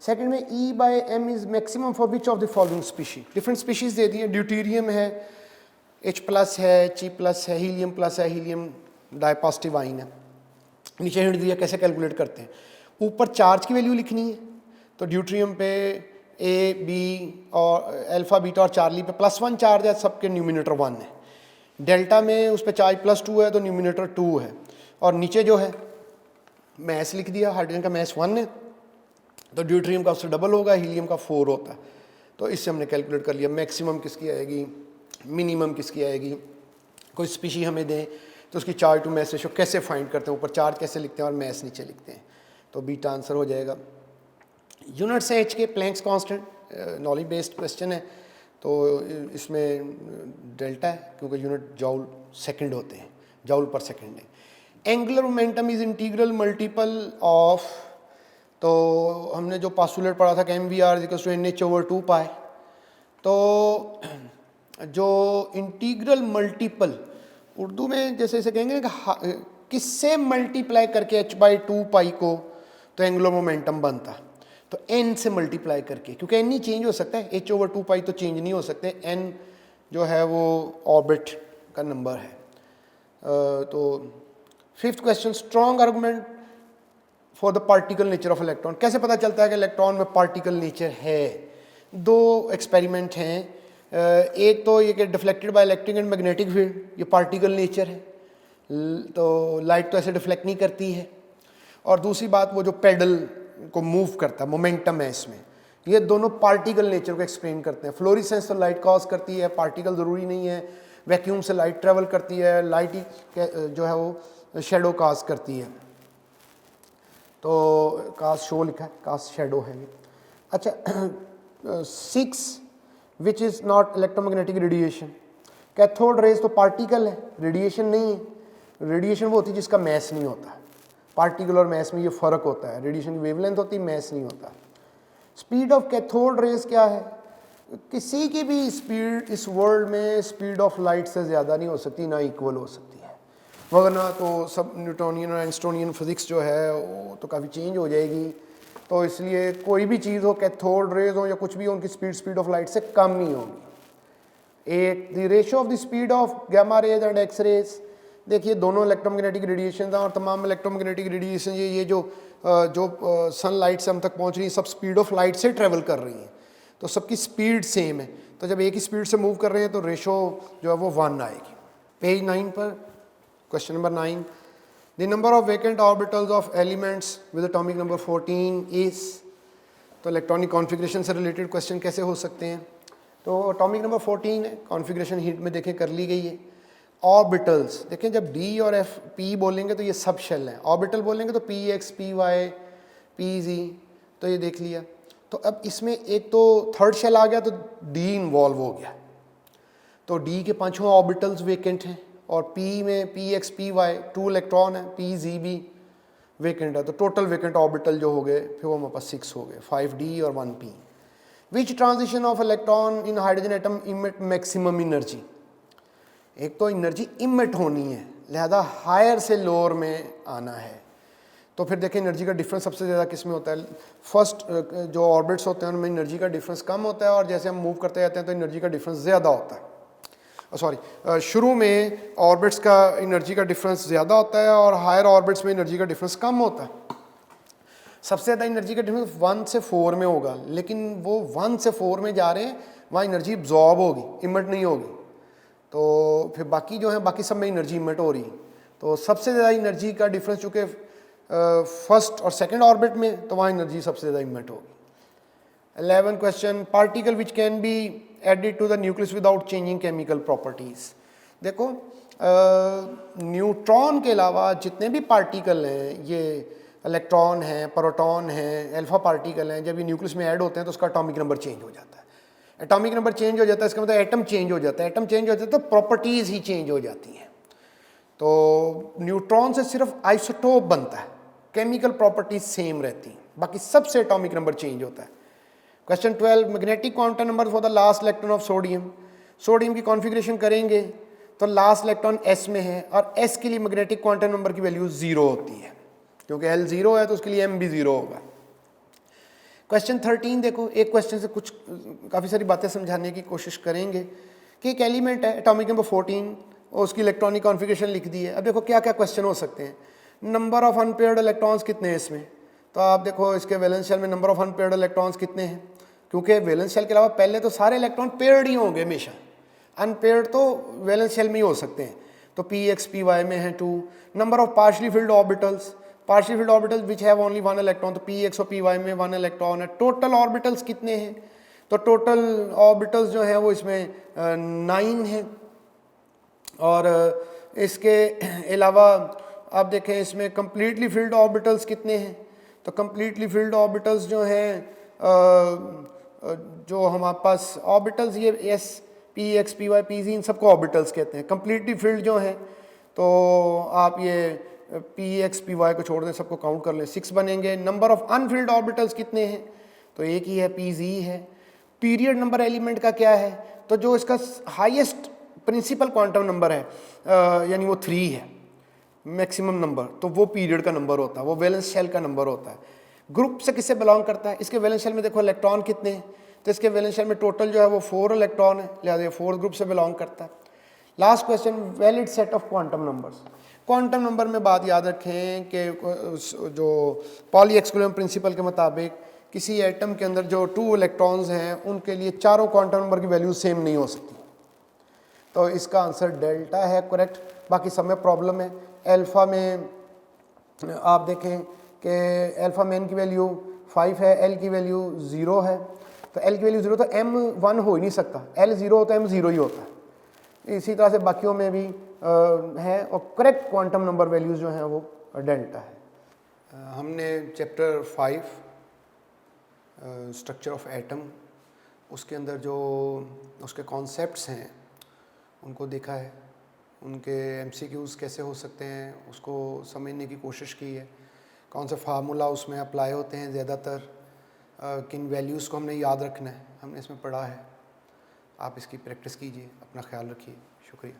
सेकंड में E/m is maximum for which of the following species. Different species दे दी है, ड्यूटेरियम है, H+ है, G+ है, हीलियम+ है, हीलियम डाइपॉजिटिव आयन है। नीचे हिंट दिया कैसे कैलकुलेट करते हैं। ऊपर चार्ज की वैल्यू लिखनी है, तो ड्यूटेरियम पे A, B और अल्फ़ा, बीटा और चार्ली पे +1 चार्ज है, सबके न्यूमिनेटर 1 है। डेल्टा में उस पर चार्ज +2 है तो न्यूमिनेटर 2 है। और नीचे जो है मैस लिख दिया, हाइड्रोजन का मैस 1 है तो ड्यूटेरियम का उससे डबल होगा, हीलियम का 4 होता है। तो इससे हमने कैलकुलेट कर लिया मैक्सिमम किसकी आएगी, मिनिमम किसकी आएगी। कोई स्पीशी हमें दें तो उसकी चार्ज टू मैस रेशो कैसे फाइंड करते हैं, ऊपर चार्ज कैसे लिखते हैं और मैस नीचे लिखते हैं, तो बीटा आंसर हो जाएगा। यूनिट्स है H के, Planck's constant, knowledge based question है, तो इसमें डेल्टा है क्योंकि यूनिट जॉल सेकंड होते हैं, जॉल पर सेकंड है। Angular momentum is integral multiple of, तो हमने जो पास्टुलेट पढ़ा था कि mvr=nh/2π, तो जो इंटीग्रल मल्टीपल उर्दू में जैसे इसे कहेंगे कि किससे मल्टीप्लाई करके h/2π को तो एंगुलर मोमेंटम बनता, तो n से मल्टीप्लाई करके, क्योंकि n ही चेंज हो सकता है, h/2π तो चेंज नहीं हो सकते, n जो है वो ऑर्बिट का नंबर है। तो fifth question, strong argument for the particle nature of electron. कैसे पता चलता है कि इलेक्ट्रॉन में पार्टिकल नेचर है। दो एक्सपेरिमेंट हैं, एक तो ये कि deflected by electric and magnetic field, ये पार्टिकल नेचर है, तो लाइट तो ऐसे डिफ्लेक्ट नहीं करती है। और दूसरी बात वो जो पेडल को मूव करता है, मोमेंटम है इसमें, ये दोनों पार्टिकल नेचर को एक्सप्लेन करते हैं। फ्लोरेसेंस तो लाइट कॉज करती है, पार्टिकल ज़रूरी नहीं है, वैक्यूम से लाइट ट्रेवल करती है, लाइट ही जो है वो शेडो काज करती है, तो काज शो लिखा है, काज शेडो है ये। अच्छा 6 which is not electromagnetic radiation. Cathode rays तो पार्टिकल है, रेडिएशन नहीं है। रेडिएशन वो होती है जिसका मैस नहीं होता, पार्टिकल और मैस में ये फ़र्क होता है, रेडिएशन की वेवलेंथ होती है, मैस नहीं होता। स्पीड ऑफ कैथोड रेज क्या है? किसी की भी स्पीड इस वर्ल्ड में स्पीड ऑफ लाइट से ज़्यादा नहीं हो सकती, ना इक्वल हो सकती है, वरना तो सब न्यूटोनियन और आइंस्टाइनियन फिज़िक्स जो है वो तो काफ़ी चेंज हो जाएगी। तो इसलिए कोई भी चीज़ हो, कैथोड रेज हो या कुछ भी हो, उनकी स्पीड ऑफ लाइट से कम नहीं होगी। एक the ratio of the speed of gamma rays and X rays, देखिए दोनों इलेक्ट्रोमैग्नेटिक रेडिएशन और तमाम इलेक्ट्रोमैग्नेटिक रेडिएशन ये जो सनलाइट से हम तक पहुंच रही है, सब स्पीड ऑफ लाइट से ट्रेवल कर रही हैं, तो सबकी स्पीड सेम है। तो जब एक ही स्पीड से मूव कर रहे हैं तो रेशो जो है वो 1 आएगी। पेज 9 पर question number 9, the number of vacant orbitals of elements with atomic number 14 is, तो इलेक्ट्रॉनिक कॉन्फ़िगरेशन से रिलेटेड क्वेश्चन कैसे हो सकते हैं? तो एटॉमिक नंबर 14 है, कॉन्फ़िगरेशन हीट में देखें कर ली गई है। ऑर्बिटल्स देखें, जब डी और एफ पी बोलेंगे तो ये सब शेल हैं, ऑर्बिटल बोलेंगे तो p x p y p z, तो ये देख लिया। तो अब इसमें एक तो थर्ड शेल आ गया तो डी इन्वॉल्व हो गया, तो डी के पांचों ऑर्बिटल्स वेकेंट हैं, और पी में p x p y 2 electron है, पी जी भी वेकेंट है, तो टोटल वेकेंट ऑर्बिटल जो हो गए फिर वो हमारे पास 6 हो गए, 5d और 1p। Which transition of electron in hydrogen atom emit maximum energy, एक तो एनर्जी इमिट होनी है, लिहाजा हायर से लोअर में आना है। तो फिर देखें एनर्जी का डिफरेंस सबसे ज़्यादा किस में होता है? फर्स्ट जो ऑर्बिट्स होते हैं उनमें एनर्जी का डिफरेंस कम होता है, और जैसे हम मूव करते जाते हैं तो एनर्जी का डिफरेंस ज़्यादा होता है। शुरू में ऑर्बिट्स का एनर्जी का डिफरेंस ज़्यादा होता है और हायर ऑर्बिट्स में एनर्जी का डिफरेंस कम होता है। सबसे ज़्यादा एनर्जी का डिफरेंस 1 से 4 में होगा, लेकिन वो 1 से 4 में जा रहे हैं, वहाँ एनर्जी एब्जॉर्ब होगी, इमिट नहीं होगी। तो फिर बाकी जो है, बाकी सब में एनर्जी इमिट हो रही है। तो सबसे ज़्यादा एनर्जी का डिफरेंस चूँकि फर्स्ट और सेकंड ऑर्बिट में, तो वहाँ एनर्जी सबसे ज़्यादा इमिट होगी। 11 question, particle which can be added to the nucleus without changing chemical properties. देखो न्यूट्रॉन के अलावा जितने भी पार्टिकल हैं, ये इलेक्ट्रॉन हैं, प्रोटॉन हैं, अल्फा पार्टिकल हैं, जब ये न्यूक्लियस में ऐड होते हैं तो उसका एटॉमिक नंबर चेंज हो जाता है। एटॉमिक नंबर चेंज हो जाता है, इसका मतलब एटम चेंज हो जाता है, एटम चेंज हो जाता है तो प्रॉपर्टीज़ ही चेंज हो जाती हैं। तो न्यूट्रॉन से सिर्फ आइसोटोप बनता है, केमिकल प्रॉपर्टीज सेम रहती हैं, बाकी सबसे एटॉमिक नंबर चेंज होता है। Question 12, magnetic quantum number for the last electron of sodium. Sodium की कॉन्फ़िगरेशन करेंगे तो लास्ट इलेक्ट्रॉन s में है, और s के लिए मैग्नेटिक क्वांटम नंबर की वैल्यू 0 होती है, क्योंकि L 0 है तो उसके लिए m भी 0 होगा। क्वेश्चन 13 देखो, एक क्वेश्चन से कुछ काफ़ी सारी बातें समझाने की कोशिश करेंगे कि एक एलिमेंट है एटॉमिक नंबर 14 और उसकी इलेक्ट्रॉनिक कॉन्फ़िगरेशन लिख दी है। अब देखो क्या क्या क्वेश्चन हो सकते हैं। नंबर ऑफ अनपेयर्ड इलेक्ट्रॉन्स कितने हैं इसमें, तो आप देखो इसके वैलेंस शेल में नंबर ऑफ अनपेयर्ड इलेक्ट्रॉन्स कितने हैं, क्योंकि वैलेंस शेल के अलावा पहले तो सारे इलेक्ट्रॉन पेयर्ड ही होंगे हमेशा, अनपेयर्ड तो वैलेंस शेल में ही हो सकते हैं। तो पी एक्स पी वाई में है 2। Number of partially field orbitals, partial field orbitals which have only 1 electron, तो पी एक्स और पी वाई में 1 इलेक्ट्रॉन है। टोटल ऑर्बिटल्स कितने हैं, तो टोटल ऑर्बिटल्स जो है वो इसमें 9 हैं। और इसके अलावा आप देखें इसमें कंप्लीटली फिल्ड ऑर्बिटल्स कितने हैं, तो कंप्लीटली फिल्ड ऑर्बिटल्स जो हैं जो हमारे पास ऑर्बिटल्स ये s p x p y p z, इन सबको ऑर्बिटल्स कहते हैं। कंप्लीटली फिल्ड जो हैं तो आप ये पी एक्स पी वाई को छोड़ दें, सबको काउंट कर लें, 6 बनेंगे। नंबर ऑफ अनफिल्ड ऑर्बिटल्स कितने हैं, तो एक ही है, पी जी है। पीरियड नंबर एलिमेंट का क्या है, तो जो इसका हाईएस्ट प्रिंसिपल क्वांटम नंबर है यानी वो 3 है मैक्सिमम नंबर, तो वो पीरियड का नंबर होता है, वो वैलेंस शेल का नंबर होता है। ग्रुप से किससे बिलोंग करता है, इसके वैलेंस शेल में देखो इलेक्ट्रॉन कितने हैं, तो इसके वैलेंस शेल में टोटल जो है वो 4 इलेक्ट्रॉन है, लिहाजा ये 4th ग्रुप से बिलोंग करता है। Last question, valid set of quantum numbers. Quantum number में बात याद रखें कि जो पॉली एक्सक्लूजन प्रिंसिपल के मुताबिक किसी एटम के अंदर जो 2 इलेक्ट्रॉन्स हैं उनके लिए चारों क्वांटम नंबर की वैल्यू सेम नहीं हो सकती, तो इसका आंसर डेल्टा है करेक्ट। बाकी सब में प्रॉब्लम है। अल्फ़ा में आप देखें कि अल्फ़ा में n की वैल्यू 5 है, L की वैल्यू 0 है, तो L की वैल्यू 0 तो m 1 हो ही नहीं सकता, L 0 होता है m 0 ही होता है। इसी तरह से बाकियों में भी है, और करेक्ट क्वांटम नंबर वैल्यूज़ जो हैं वो डेल्टा है। हमने चैप्टर 5 स्ट्रक्चर ऑफ एटम, उसके अंदर जो उसके कॉन्सेप्ट्स हैं उनको देखा है, उनके MCQs कैसे हो सकते हैं उसको समझने की कोशिश की है। कौन सा फार्मूला उसमें अप्लाई होते हैं ज़्यादातर, किन वैल्यूज़ को हमने याद रखना है, हमने इसमें पढ़ा है। आप इसकी प्रैक्टिस कीजिए, अपना ख्याल रखिए, शुक्रिया।